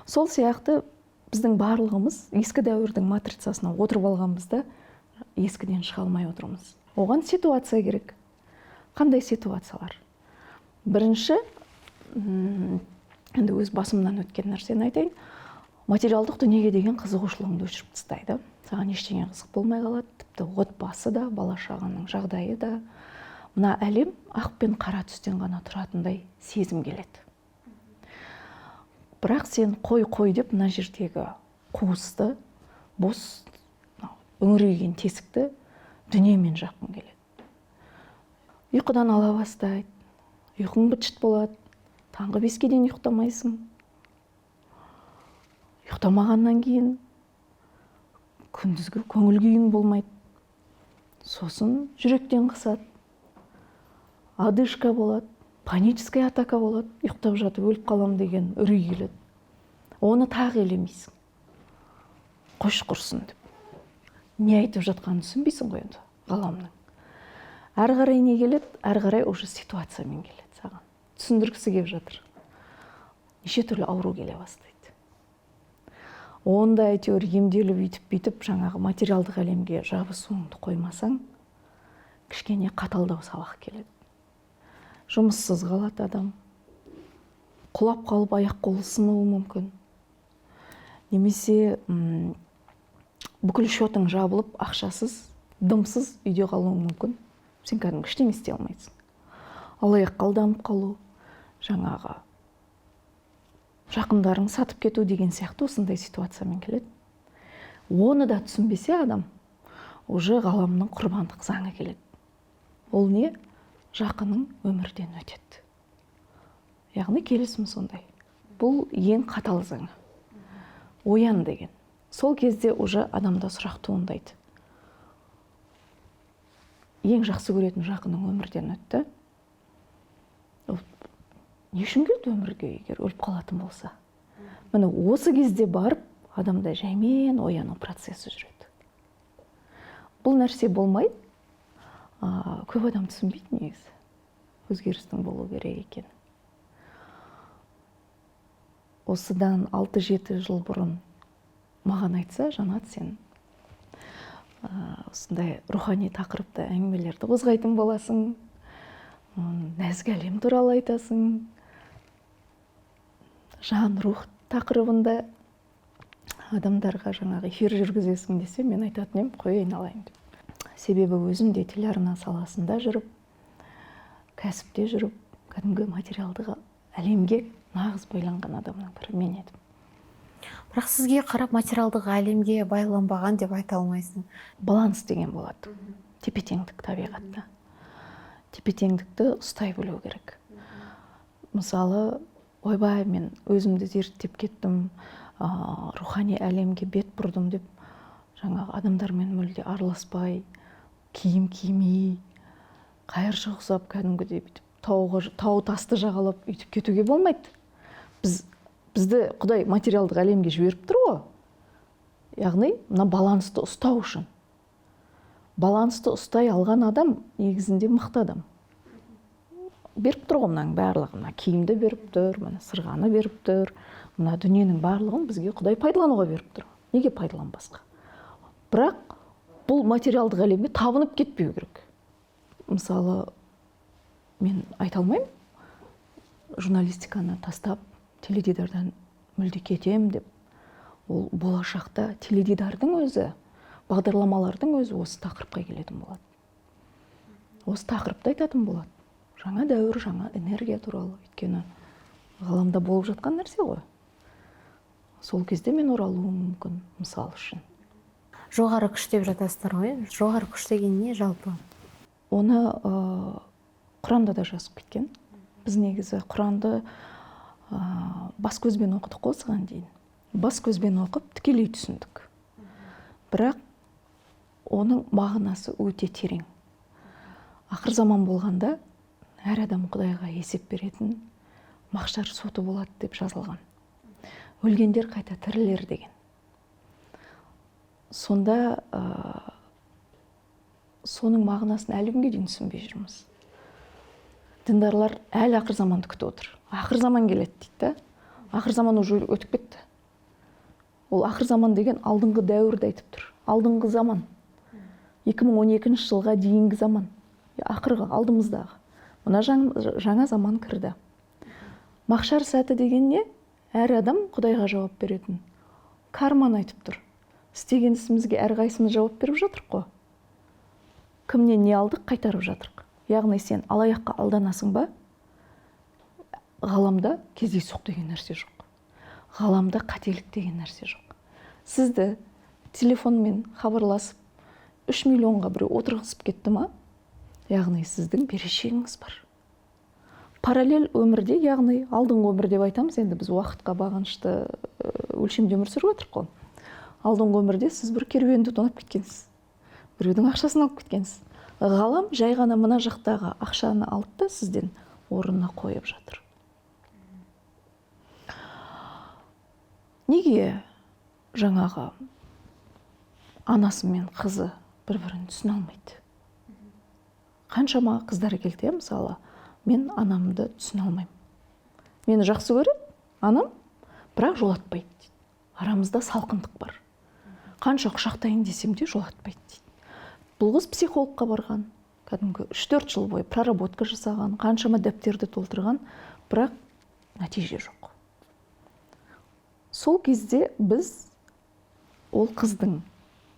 Сол сияқты біздің барлығымыз ескі дәуірдің матрицасына отырып алғанбызда ескіден шыға алмай отырмыз. Оған ситуация керек. Қандай ситуациялар? Бірінші, енді өз басымнан өткен нәрсені айтайын. Материалдық дүниеге деген қызығушылығыңды өшіріп тастайды. Саған ештеңе қызық болмай қалады. Тіпті отбасы да, бала шағаның жағдайы да. Мына әлем ақ пен қара түстен ғана тұратындай сезім келеді. Бірақ сен қой деп мына жердегі қуысты, бос, үңірейген тесікті дүниемен жақын келеді. Ұйқыдан ала бастайды, ұйқың быт-шыт болады, таңғы 5-ке дейін ұйықтамайсың. Ұйықтамағаннан кейін күндізгі көңіл күйің болмайды. Сосын жүректен қысады, одышка болады, паническая атака болады, ұйықтап жатып өліп қалам деген үрей келеді. Оны тағы елемейсің. Қош құрсын деп. Не айтып жатқанын түсінбейсің ғой енді ғаламның. Әрі қарай не келеді? Әрі қарай уже ситуациямен келеді саған. Түсіндіргісі келіп жатыр. Неше түрлі ауру келе бастайды. Онда әйтеуір емделіп бүйтіп жаңағы материалдық әлемге жабысуыңды қоймасаң, кішкене қаталдау сабақ келеді. Жұмыссыз қалады адам. Құлап қалып аяқ қолы сынуы мүмкін. Немесе бүкіл шотың жабылып, ақшасыз, дымсыз үйде қалуы мүмкін. Сен кәдімгі ештеңе істей алмайсың. Алаяқ қалданып қалу, жаңағы жақындарың сатып кету деген сияқты осындай ситуациямен келеді. Оны да түсінбесе адам, уже ғаламның құрбандық заңы келеді. Ол не? Жақының өмірден өтеді. Яғни келісім сондай. Бұл ең қатал заңы. Оян деген. Сол кезде уже адамда сұрақ туындайды. Ең жақсы көретін жақының өмірден өтті. Не үшін келді өмірге егер өліп қалатын болса? Міне осы кезде барып, адамда жаймен ояну процесі жүреді. Бұл нәрсе болмайды. Көп адам түсінбейді негізі. Өзгерістің болу керек екен. Осыдан 6-7 жыл бұрын маған айтса, Жанат, сен осындай рухани тақырыпта әңгімелерді қозғайтын боласың, нәзік әлем туралы айтасың, жан рух тақырыбында адамдарға жаңағы эфир жүргізесің десе, мен айтатын ем, қой айналайын деп. Себебі өзім де телеарна саласында жүріп, кәсіпте жүріп, кәдімгі материалдық әлемге нағыз байланған адамның бірі мен едім.
Бірақ сізге қарап материалдық әлемге байланбаған деп айта алмайсың.
Баланс деген болады. Тепе-теңдік табиғатта. Тепе-теңдікті ұстай білу керек. Мысалы, ойбай, мен өзімді зерттеп кеттім, рухани әлемге бет бұрдым деп, жаңағы адамдармен мүлде араласпай, киім кимей, қайыршы ұқсап, кәдімгідей тау тасты жағалап үйтіп кетуге болмайды. Бізді Құдай материалдық әлемге жіберіп тұр ғой. Яғни, мына балансты ұстау үшін. Балансты ұстай алған адам негізінде мықты адам. Беріп тұр ғой мынаның барлығын. Киімді беріп тұр, сырғаны беріп тұр. Мына дүниенің барлығын бізге Құдай пайдалануға беріп тұр. Неге пайдаланбасқа? Бірақ бұл материалдық әлемге табынып кетпеу керек. Мысалы, мен айта алмаймын, журналистиканы тастап, теледидардан мүлде кетем деп. Ол болашақта теледидардың өзі, бағдарламалардың өзі осы тақырыпқа келетін болады. Осы тақырыпты айтатын болады. Жаңа дәуір, жаңа энергия туралы. Өйткені ғаламда болып жатқан нәрсе ғой. Сол кезде мен оралуым мүмкін, мысал үшін.
Жоғары күш деп жатасыздар ғой. Жоғары күш деген не жалпы?
Оны Құранда да жазып кеткен. Біз негізі Құранды бас көзбен оқыдық осыған дейін. бас көзбен оқып тікелей түсіндік. Бірақ оның мағынасы өте терең. Ақыр заман болғанда әр адам Құдайға есеп беретін махшар соты болады деп жазылған. Өлгендер қайта тірілер деген. Сонда соның мағынасын әлі күнге дейін түсінбей жүрміз. Діндарлар әлі ақыр заманды күтіп отыр. Ақыр заман келеді дейді. Ақыр заман уже өтіп кетті. Ол ақыр заман деген алдыңғы дәуірді айтып тұр. Алдыңғы заман. 2012 жылға дейінгі заман. Ақырғы, алдымыздағы. Мына жаңа заман кірді. Махшар сәті деген не? Әр адам Құдайға жауап беретін. Карманы айтып тұр. Істеген ісімізге әрқайсымыз жауап беріп жатырық қой. Кімнен не алдық, қайтарып жатырық. Яғни сен алаяққа алданасың ба? Ғаламда кездейсоқ деген нәрсе жоқ. Ғаламда қателік деген нәрсе жоқ. Сізді телефонмен хабарласып 3 миллионға біреу отырғызып кетті ма? Яғни сіздің берешегіңіз бар. Параллель өмірде, яғни алдыңғы өмір деп айтамыз, енді біз уақытқа бағынышты өлшемде өмір сүріп отырмыз қой. Алдыңғы өмірде сіз бір керуенді тонап кеткенсіз. Біреудің ақшасын алып кеткенсіз. Ғалам жай ғана мына жақтағы ақшаны алып та сізден орнына қойып жатыр. Неге жаңағы анасы мен қызы бір-бірін түсіне алмайды? Қаншама қыздар келді, мысалы, мен анамды түсіне алмаймын. Мені жақсы көреді, анам, бірақ жолатпайды дейді. Арамызда салқындық бар. Қанша құшақтайын десем де жолатпайды дейді. Бұл қыз психологқа барған, кәдімгі 3-4 жыл бойы проработка жасаған, қаншама дәптерді толтырған, бірақ нәтиже жоқ. Сол кезде біз ол қыздың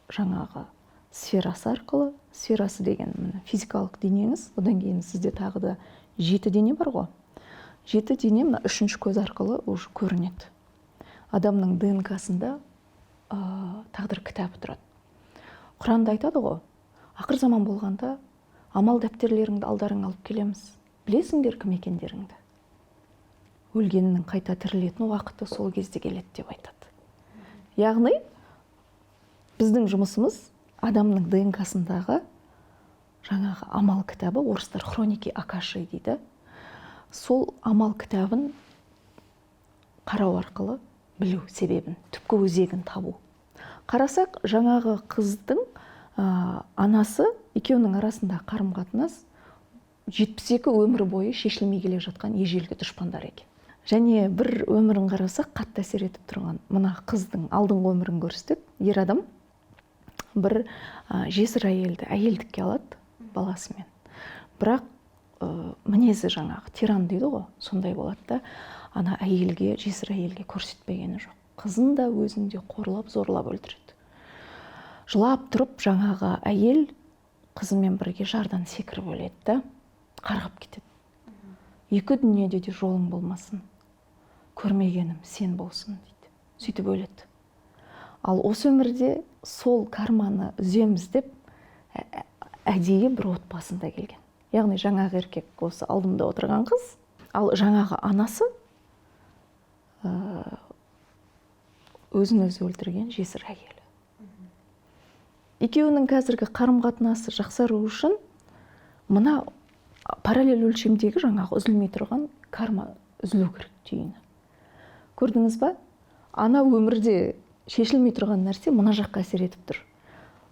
жаңағы сферасы арқылы, сферасы деген физикалық денеңіз, одан кейін сізде тағы да 7 дене бар ғой. 7 дене мына 3-ші көз арқылы уже көрінеді. Адамның ДНК-сында тағдыр кітабы тұрады. Құранда айтады ғой, ақыр заман болғанда амал дәптерлеріңді алдарың алып келеміз. Білесіңдер кім екендеріңді. Өлгеннің қайта тірілетін уақыты сол кезде келеді деп айтады. Яғни біздің жұмысымыз адамның ДНК-сындағы жаңағы амал кітабы, орыстар хроники Акаши дейді. Сол амал кітабын қарау арқылы білу себебін, түпкі өзегін табу. Қарасақ, жаңағы қыздың анасы екеуінің арасында қарым-қатынас 72 өмір бойы шешілмей келе жатқан ежелгі дұшпандар екен. Және бір өмірін қарасақ, қатты әсер етіп тұрған мына қыздың алдыңғы өмірін көрсетіп, ер адам бір жесір әйелдікке алады баласымен. Бірақ мінезі жаңағы тиран дейді ғой, сондай болады да, ана әйелге, жесір әйелге көрсетпегені жоқ. Қызын да өзінде қорлап, зорлап өлтіреді. Жылап тұрып, жаңағы әйел қызымен бірге жардан секіріп өледі да, қарғап кетеді. Екі дүниеде де жолың болмасын, көрмегенім сен болсын дейді. Сөйтіп өледі. Ал осы өмірде сол карманы үземіз деп әдейі бір отбасында келген. Яғни жаңағы еркек осы алдымда отырған қыз, ал жаңағы анасы өзін өзі өлтірген жесір әйелі. Екеуінің қазіргі қарым-қатынасы жақсару үшін мына параллель өлшемдегі жаңағы үзілмей тұрған карма үзілу керек түйіні. Көрдіңіз ба? Ана өмірде шешілмей тұрған нәрсе мына жаққа әсер етіп тұр.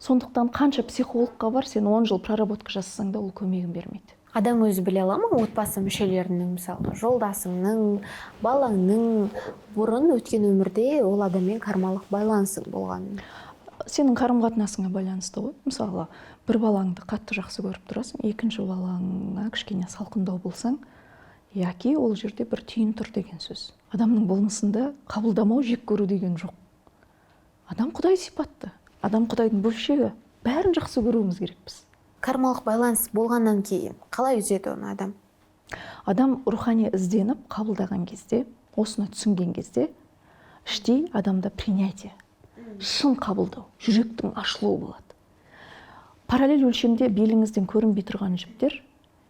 Сондықтан қанша психологқа бар, сен 10 жыл проработка жасасаң да ол көмегін бермейді.
Адам өзі біле ала ма отбасы мүшелерінің, мысалы, жолдасыңның, балаңның бұрын өткен өмірде ол адаммен кармалық байланысы болғанын?
Сенің қарым-қатынасыңа байланысты ғой. Мысалы, бір балаңды қатты жақсы көріп тұрасың, екінші балаңа кішкене салқындау болсаң, яки ол жерде бір түйін тұр деген сөз. Адамның болмысында қабылдамау, жек көру деген жоқ. Адам Құдай сипатты. Адам Құдайдың бөлшегі. Бәрін жақсы көруіміз керекпіз.
Кармалық байланыс болғаннан кейін қалай үзеді оны адам?
Адам рухани ізденіп, қабылдаған кезде, осыны түсінген кезде, іштей адамда принятие, шын қабылдау, жүректің ашылуы болады. Параллель өлшемде беліңізден көрінбей тұрған жіптер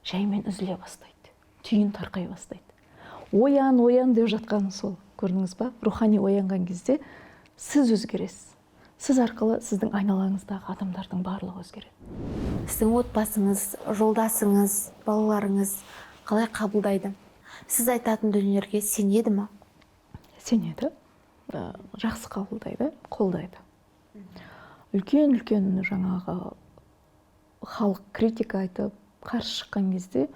жаймен үзіле бастайды. Түйін тарқай бастайды. Оян деп жатқаны сол. көрдіңіз ба, рухани оянған кезде сіз өзгересіз. Сіз арқылы сіздің айналаңыздағы адамдардың барлығы өзгереді.
Сіздің отбасыңыз, жолдасыңыз, балаларыңыз қалай қабылдайды? Сіз айтатын дүниелерге сенеді ме?
Сенеді, жақсы қабылдайды, қолдайды. Үлкен жаңағы халық критика айтып, қарсы шыққан кезде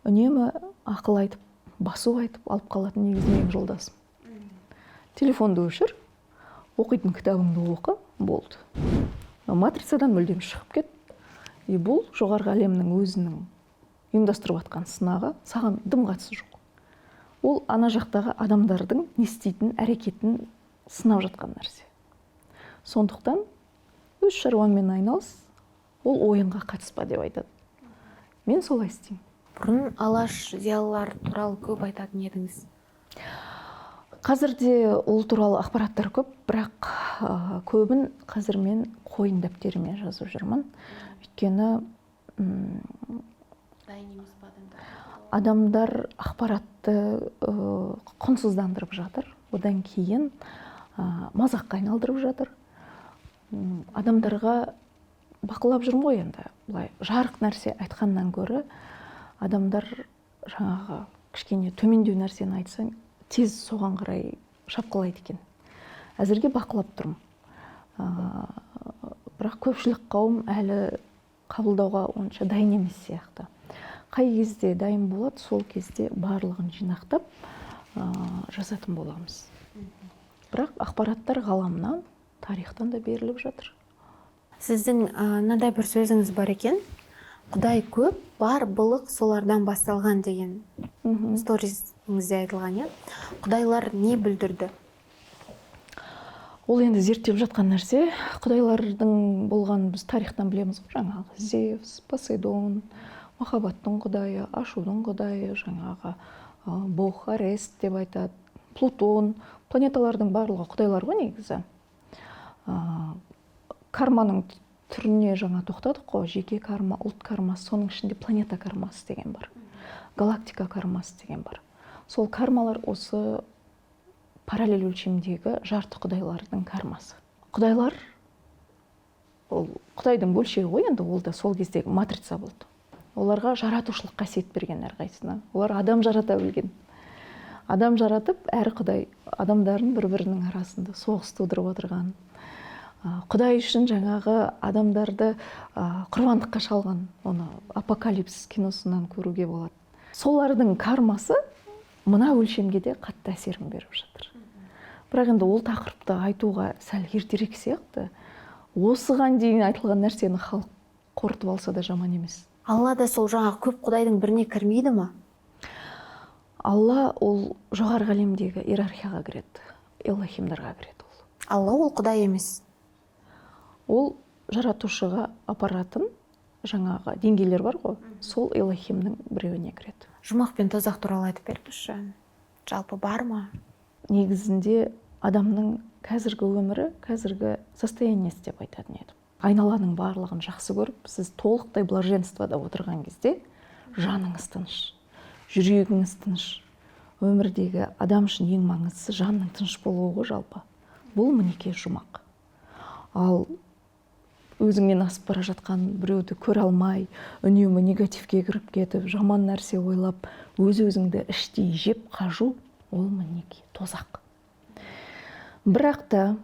үнемі ақыл айтып, басу айтып алып қалатын негізі менің жолдасым. Телефонды өшір, оқитын кітабыңды оқы, болды. Матрицадан мүлдем шығып кет. И бұл жоғарғы әлемнің өзінің ұйымдастырып жатқан сынағы саған дым қатысы жоқ. Ол ана жақтағы адамдардың не істейтін әрекетін сынап жатқан нәрсе. Сондықтан өз шаруаңмен айналыс, ол ойынға қатыспа деп айтады. Мен солай істеймін.
Бұрын алаш зиялылар туралы көп айтатын едіңіз.
Қазірде ол туралы ақпараттар көп, бірақ көбін қазір мен қойын дәптеріме жазып жүрмін. Өйткені адамдар ақпаратты құнсыздандырып жатыр. Одан кейін мазаққа айналдырып жатыр. Адамдарға бақылап жүрмін ғой енді. Былай жарық нәрсе айтқаннан гөрі адамдар жаңағы кішкене төмендеу нәрсені айтсаң, тез соған қарай шапқылайды екен. Әзірге бақылап тұрмын. Бірақ көпшілік қауым әлі қабылдауға онша дайын емес сияқты. Қай кезде дайын болады, сол кезде барлығын жинақтап жазатын боламыз. Бірақ ақпараттар ғаламнан, тарихтан да беріліп жатыр.
Сіздің мынандай бір сөзіңіз бар екен. Құдай көп, бар былық солардан басталған деген сторизіңізде айтылған, е? Құдайлар не білдірді?
Ол енді зерттеліп жатқан нәрсе. Құдайлардың болған біз тарихтан білеміз ғой, жаңағы Зевс, Посейдон, махаббаттың құдайы, ашудың құдайы, жаңағы Бог Арест деп айтады, Плутон, планеталардың барлығы құдайлар ғой негізі. Карманың түріне жаңа тоқтадық қой, жеке карма, ұлт кармасы, соның ішінде планета кармасы деген бар. Галактика кармасы деген бар. Сол кармалар осы параллель өлшемдегі жарты құдайлардың кармасы. Құдайлар, ол құдайдың бөлшегі ғой, енді ол да сол кездегі матрица болды. Оларға жаратушылық қасиет берген әрқайсысына. Олар адам жарата білген. Адам жаратып, әр құдай адамдарын бір-бірінің арасында соғыс тудырып отырған. Құдай үшін жаңағы адамдарды құрбандыққа шалған, оны апокалипсис киносынан көруге болады. Солардың кармасы мына өлшемге де қатты әсерін беріп жатыр. Бірақ енді ол тақырыпты айтуға сәл ертерек сияқты. Осыған дейін айтылған нәрсені халық қорытып алса да жаман емес.
Алла да сол жаңағы көп құдайдың біріне кірмейді ма?
Алла ол жоғарғы әлемдегі иерархияға кіреді, Элохимдарға кіреді ол.
Алла ол құдай емес.
Ол жаратушыға апаратын жаңағы деңгейлер бар ғой, сол Элохимнің біреуіне кіреді.
Жұмақ пен тозақ туралы айтып беріңізші. Жалпы бар ма?
Негізінде адамның қазіргі өмірі, қазіргі состояниесі деп айтатын едім. Айналаның барлығын жақсы көріп, сіз толықтай блаженствода отырған кезде жаныңыз тыныш, жүрегіңіз тыныш. Өмірдегі адам үшін ең маңыздысы жанның тыныш болуы ғой жалпы. Бұл мінеке жұмақ. Ал өзіңнен асып бара жатқан біреуді көре алмай, үнемі негативке кіріп кетіп, жаман нәрсе ойлап, өзіңді іштей жеп қажу, ол мінеке тозақ. Бірақ та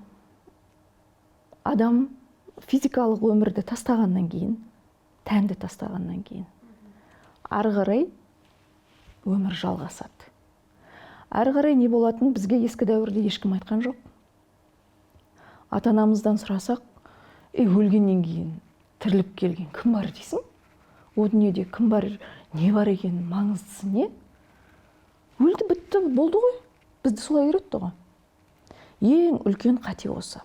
адам физикалық өмірді тастағаннан кейін, тәнді тастағаннан кейін, ары қарай өмір жалғасады. Ары қарай не болатын бізге ескі дәуірде ешкім айтқан жоқ. Ата-анамыздан сұрасақ, өлгеннен кейін тіріліп келген кім бар дейсің? О дүниеде кім бар, не бар екен, маңыздысы не? Өлді, бітті, болды ғой. Бізді солай үйретті ғой. Ең үлкен қате осы.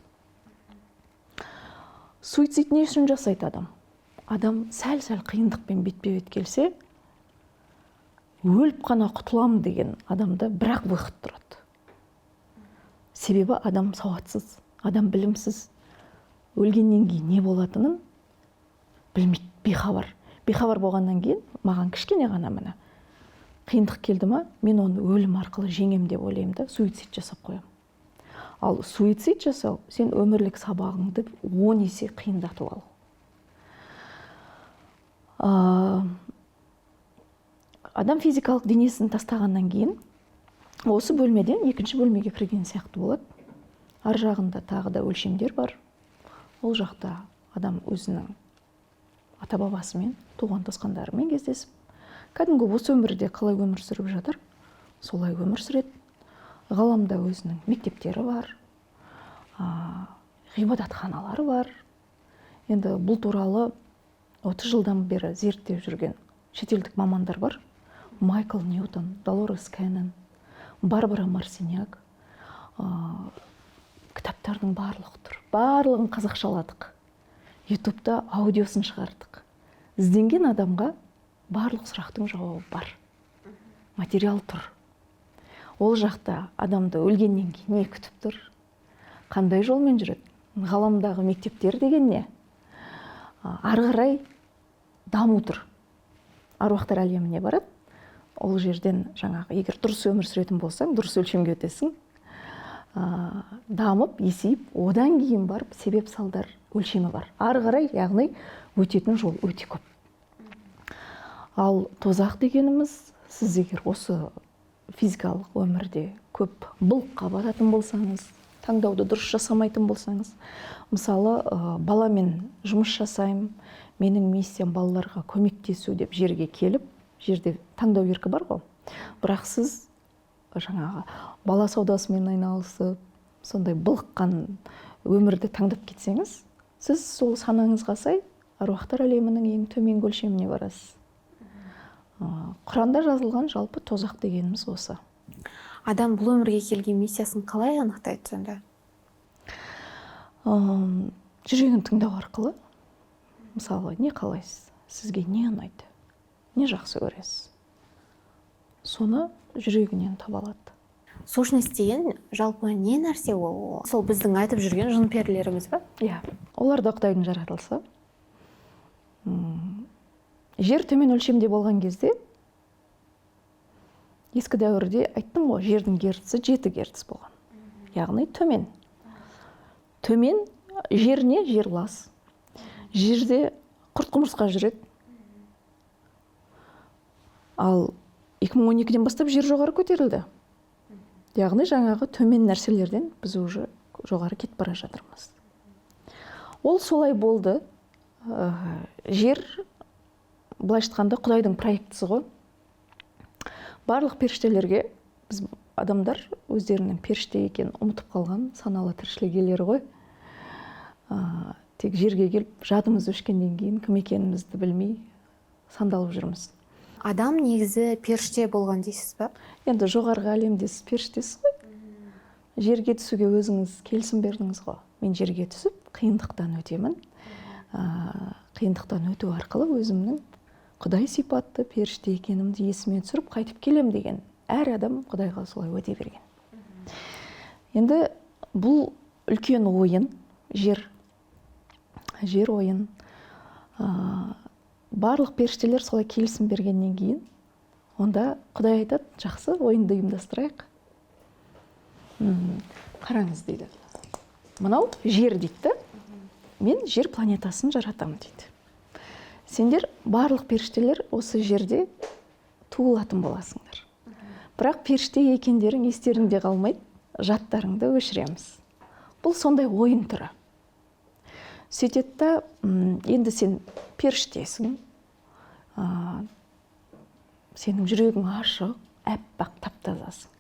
Суицид не үшін жасайды адам? Адам сәл-сәл қиындықпен бетпе-бет келсе, өліп қана құтылам деген адамда бірақ выход тұрады. Себебі адам сауатсыз, адам білімсіз. Өлгеннен кейін не болатынын білмейді, бейхабар. Бейхабар болғаннан кейін маған кішкене ғана міне қиындық келді ма, мен оны өлім арқылы жеңем деп ойлаймын да, суицид жасап қоямын. Ал суицид жасау сен өмірлік сабағыңды 10 есе қиындатып алу. Адам физикалық денесін тастағаннан кейін осы бөлмеден екінші бөлмеге кірген сияқты болады. Ар жағында тағы да өлшемдер бар. Ол жақта адам өзінің ата-бабасымен, туған-туысқандарымен кездесіп, кәдімгі осы өмірде қалай өмір сүріп жатыр, солай өмір сүреді. Ғаламда өзінің мектептері бар, ғибадатханалары бар. Енді бұл туралы 30 жылдан бері зерттеп жүрген шетелдік мамандар бар. Майкл Ньютон, Долорес Кеннон, Барбара Марсиняк. Кітаптардың барлығы тұр. Барлығын қазақшаладық. Ютубта аудиосын шығардық. Ізденген адамға барлық сұрақтың жауабы бар. Материал тұр. Ол жақта адамды өлгеннен кейін не күтіп тұр? Қандай жолмен жүреді? Ғаламдағы мектептер деген не? Ары қарай даму тұр. Аруақтар әлеміне барады. Ол жерден жаңағы, егер дұрыс өмір сүретін болсаң, дұрыс өлшемге өтесің. Дамып, есейіп, одан кейін барып себеп салдар өлшемі бар. Ары қарай, яғни өтетін жол өте көп. Ал тозақ дегеніміз, сіз егер осы физикалық өмірде көп былыққа бататын болсаңыз, таңдауды дұрыс жасамайтын болсаңыз, мысалы, баламен жұмыс жасаймын, менің миссиям балаларға көмектесу деп жерге келіп, жерде таңдау еркі бар ғой. Бірақ сіз жаңағы бала саудасымен айналысып, сондай былыққан өмірді таңдап кетсеңіз, сіз сол санаңызға сай аруақтар әлемінің ең төменгі өлшеміне барасыз. Құранда жазылған жалпы тозақ дегеніміз осы.
Адам бұл өмірге келген миссиясын қалай анықтайды сонда?
Жүрегін тыңдау арқылы. Мысалы, не қалайсыз? Сізге не ұнайды? Не жақсы көресіз? Соны жүрегінен таба алады.
Сущность деген жалпы не нәрсе ол? Сол біздің айтып жүрген жын перілеріміз ба?
Иә, олар да Құдайдың жаратылысы. Жер төмен өлшемде болған кезде, ескі дәуірде айттым ғой, жердің герці 7 герц болған. Яғни төмен. Төмен жер не? Жер лас. Жерде құрт-құмырсқа жүреді. Ал 2012-ден бастап жер жоғары көтерілді. Яғни жаңағы төмен нәрселерден біз уже жоғары кетіп бара жатырмыз. Ол солай болды. Жер, былайша айтқанда, Құдайдың проектісі ғой. Барлық періштелерге, біз адамдар өздерінің періште екенін ұмытып қалған саналы тіршілік иелері ғой. Тек жерге келіп, жадымыз өшкеннен кейін кім екенімізді білмей сандалып жүрміз.
Адам негізі періште болған дейсіз ба?
Енді жоғарғы әлемде сіз періштесіз ғой. Жерге түсуге өзіңіз келісім бердіңіз ғой. Мен жерге түсіп, қиындықтан өтемін. Қиындықтан өту арқылы өзімнің Құдай сипатты періште екенімді есіме түсіріп қайтып келем деген. Әр адам Құдайға солай уәде берген. Енді бұл үлкен ойын, жер ойын. Барлық періштелер солай келісім бергеннен кейін, онда Құдай айтады, жақсы, ойынды ұйымдастырайық. Қараңыз дейді. Мынау жер дейді. Мен жер планетасын жаратамын дейді. Сендер барлық періштелер осы жерде туылатын боласыңдар. Бірақ періште екендерің естеріңде қалмайды, жаттарыңды өшіреміз. Бұл сондай ойын түрі. Сөйтеді, енді сен періштесің, сенің жүрегің ашық, әппақ, таптазасың.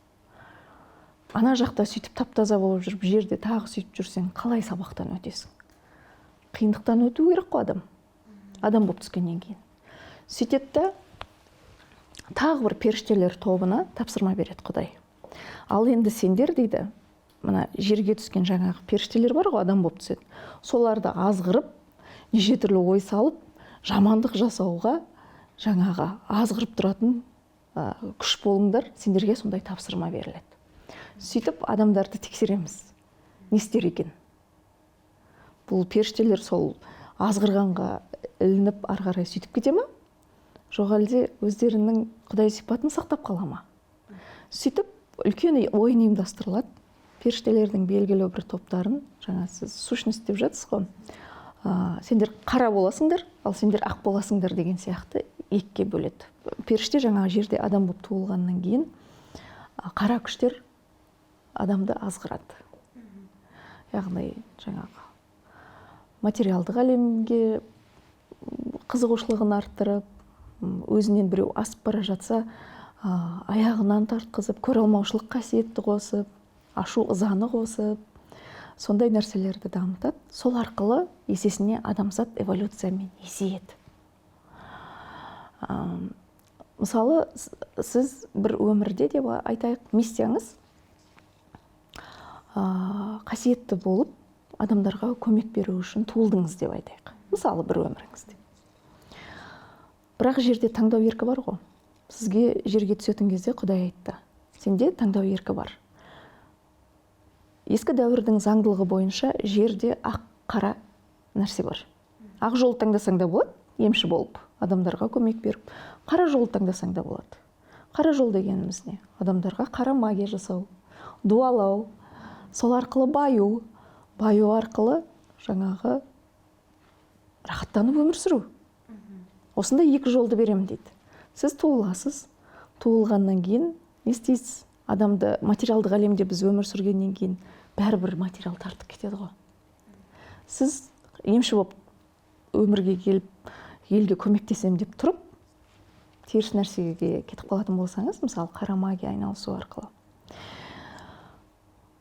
Ана жақта сөйтіп таптаза болып жүріп, жерде тағы сөйтіп жүрсең, қалай сабақтан өтесің? Қиындықтан өту керек қой адам болып түскеннен кейін. Сөйтеді, тағы бір періштелер тобына тапсырма береді Құдай. Ал енді сендер дейді, мына жерге түскен жаңағы періштелер бар ғой, адам болып түседі. Соларды азғырып, неше түрлі ой салып, жамандық жасауға жаңағы азғырып тұратын күш болыңдар, сендерге сондай тапсырма беріледі. Сөйтіп адамдарды тексереміз. Не істер екен? Бұл періштелер сол азғырғанға ілініп ары қарай сөйтіп кете ма? жоқ әлде өздерінің құдай сипатын сақтап қала ма? Сөйтіп үлкен ойын ұйымдастырылады. Періштелердің белгілі бір топтарын, жаңа сіз сущность деп жатсыз ғой, сендер қара боласыңдар, ал сендер ақ боласыңдар деген сияқты екіге бөледі. Періште жаңағы жерде адам болып туылғаннан кейін қара күштер адамды азғырады. Яғни жаңағы материалдық әлемге қызығушылығын арттырып, өзінен біреу асып бара жатса, аяғынан тартқызып, көре алмаушылық қасиетті қосып, ашу ызаны қосып, сондай нәрселерді дамытады. Сол арқылы есесіне адамзат эволюциямен есейеді. Мысалы, сіз бір өмірде деп айтайық, миссияңыз қасиетті болып, адамдарға көмек беру үшін туылдыңыз деп айтайық. Мысалы, бір өміріңізде. Бірақ жерде таңдау еркі бар ғой. Сізге жерге түсетін кезде Құдай айтты: сенде таңдау еркі бар. Ескі дәуірдің заңдылығы бойынша жерде ақ қара нәрсе бар. Ақ жол таңдасаң да болады, емші болып, адамдарға көмек беріп. Қара жол таңдасаң да болады. Қара жол дегеніміз не? Адамдарға қара магия жасау, дуалау, сол арқылы баю, баю арқылы жаңағы рахаттанып өмір сүру. Осында екі жолды беремін дейді. Сіз туыласыз, туылғаннан кейін не істейсіз? Адамды материалдық әлемде біз өмір сүргеннен кейін бәрібір материал тартып кетеді ғой. Сіз емші болып өмірге келіп, елге көмектесем деп тұрып, теріс нәрсеге кетіп қалатын болсаңыз, мысалы, қара магия айналысу арқылы,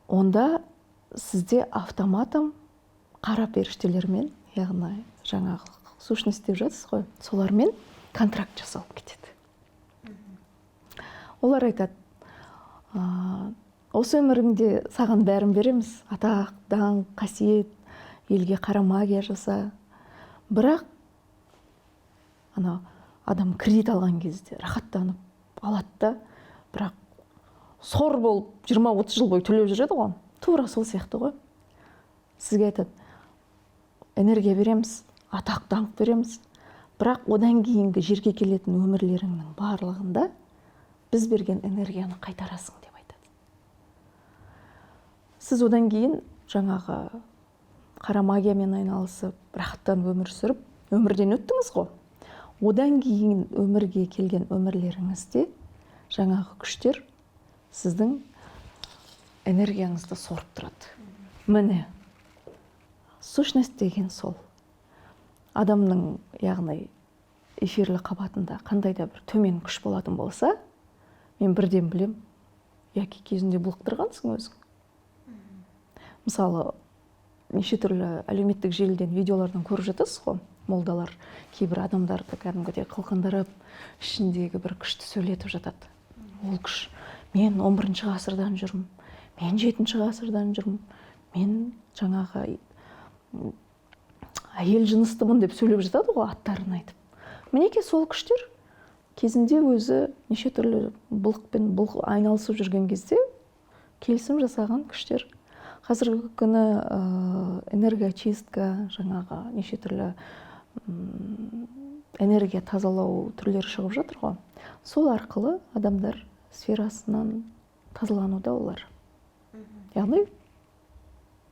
онда сізде автоматом қара періштелермен, яғни жаңағы сущность деп жатсыз ғой, солармен контракт жасалып кетеді. Олар айтады: осы өміріңде саған бәрін береміз, атақ, даңқ, қасиет, елге қара магия жаса. Бірақ адам кредит алған кезде рахаттанып алады да, бірақ сор болып 20-30 жыл бойы төлеп жүреді ғой. Тура сол сияқты ғой. Сізге айтады: энергия береміз, атақ, даңқ береміз, бірақ одан кейінгі жерге келетін өмірлеріңнің барлығында біз берген энергияны қайтарасың деп айтады. Сіз одан кейін жаңағы қара магиямен айналысып, рахаттанып өмір сүріп, өмірден өттіңіз ғой. Одан кейін өмірге келген өмірлеріңізде жаңағы күштер сіздің энергияңызды сорып тұрады. Міне, сущность деген сол. Адамның, яғни эфирлі қабатында қандай да бір төмен күш болатын болса, мен бірден білем, яки кезінде бұлықтырғансың өзің. Мысалы, неше түрлі әлеуметтік желіден видеолардан көріп жатасыз ғой. Молдалар кейбір адамдарды кәдімгідей қылқындырып, ішіндегі бір күшті сөйлетіп жатады. Ол күш: мен 11-ші ғасырдан жүрмін, мен 7-ші ғасырдан жүрмін, мен жаңағы әйел жыныстымын деп сөйлеп жатады ғой, аттарын айтып. Мінеке сол күштер кезінде өзі неше түрлі былықпен айналысып жүрген кезде келісім жасаған күштер. Қазіргі күні энергоочистка, жаңағы неше түрлі энергия тазалау түрлері шығып жатыр ғой. Сол арқылы адамдар сферасынан тазалануда олар. Яғни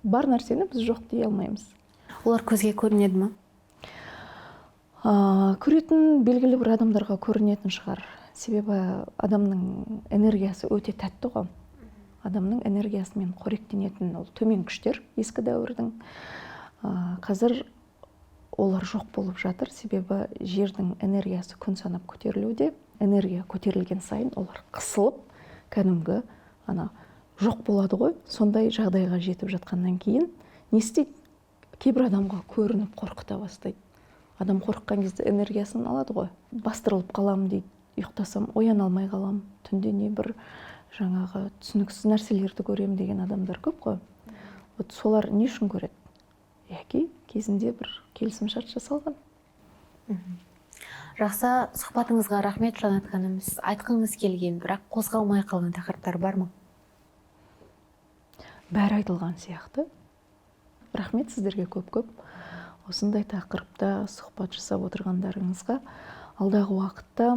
бар нәрсені біз жоқ дей алмаймыз.
Олар көзге көрінеді ме?
Көретін белгілі бір адамдарға көрінетін шығар. Себебі адамның энергиясы өте тәтті ғой. Адамның энергиясымен қоректенетін ол төмен күштер ескі дәуірдің. Қазір олар жоқ болып жатыр, себебі жердің энергиясы күн санап көтерілуде. Энергия көтерілген сайын олар қысылып, кәдімгі жоқ болады ғой. Сондай жағдайға жетіп жатқаннан кейін не істейді? Кейбір адамға көрініп қорқыта бастайды. Адам қорыққан кезде энергиясын алады ғой. Бастырылып қалам дейді, ұйықтасам ояна алмай қалам, түнде не бір жаңағы түсініксіз нәрселерді көрем деген адамдар көп қой. Вот солар не үшін көреді? Яки кезінде бір келісім шарт жасалған.
Жақсы, сұхбатыңызға рахмет Жанат ханым. Айтқыңыз келген, бірақ қозғалмай қалған тақырыптар бар ма?
Бәрі айтылған сияқты. Рахмет сіздерге көп-көп. Осындай тақырыпта сұхбат жасап отырғандарыңызға. алдағы уақытта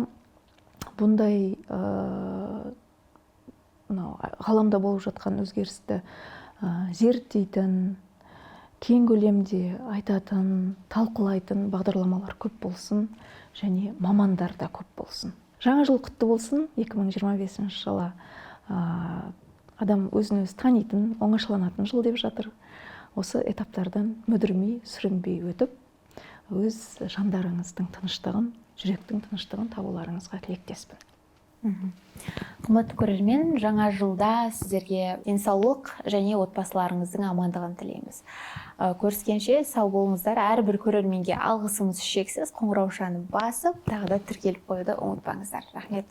бұндай ғаламда болып жатқан өзгерісті зерттейтін, кең көлемде айтатын, талқылайтын бағдарламалар көп болсын, және мамандар да көп болсын. Жаңа жыл құтты болсын. 2025 жылы адам өзін өзі танитын, оңашаланатын жыл деп жатыр. Осы этаптардан мүдірмей, сүрінбей өтіп, өз жандарыңыздың тыныштығын, жүректің тыныштығын табуларыңызға тілектеспін.
Қымбатты көрермен, жаңа жылда сіздерге денсаулық және отбасыларыңыздың амандығын тілейміз. Көріскенше сау болыңыздар. Әрбір көрерменге алғысымыз шексіз. Қоңыраушаны басып, тағы да тіркеліп қоюды ұмытпаңыздар. Рахмет.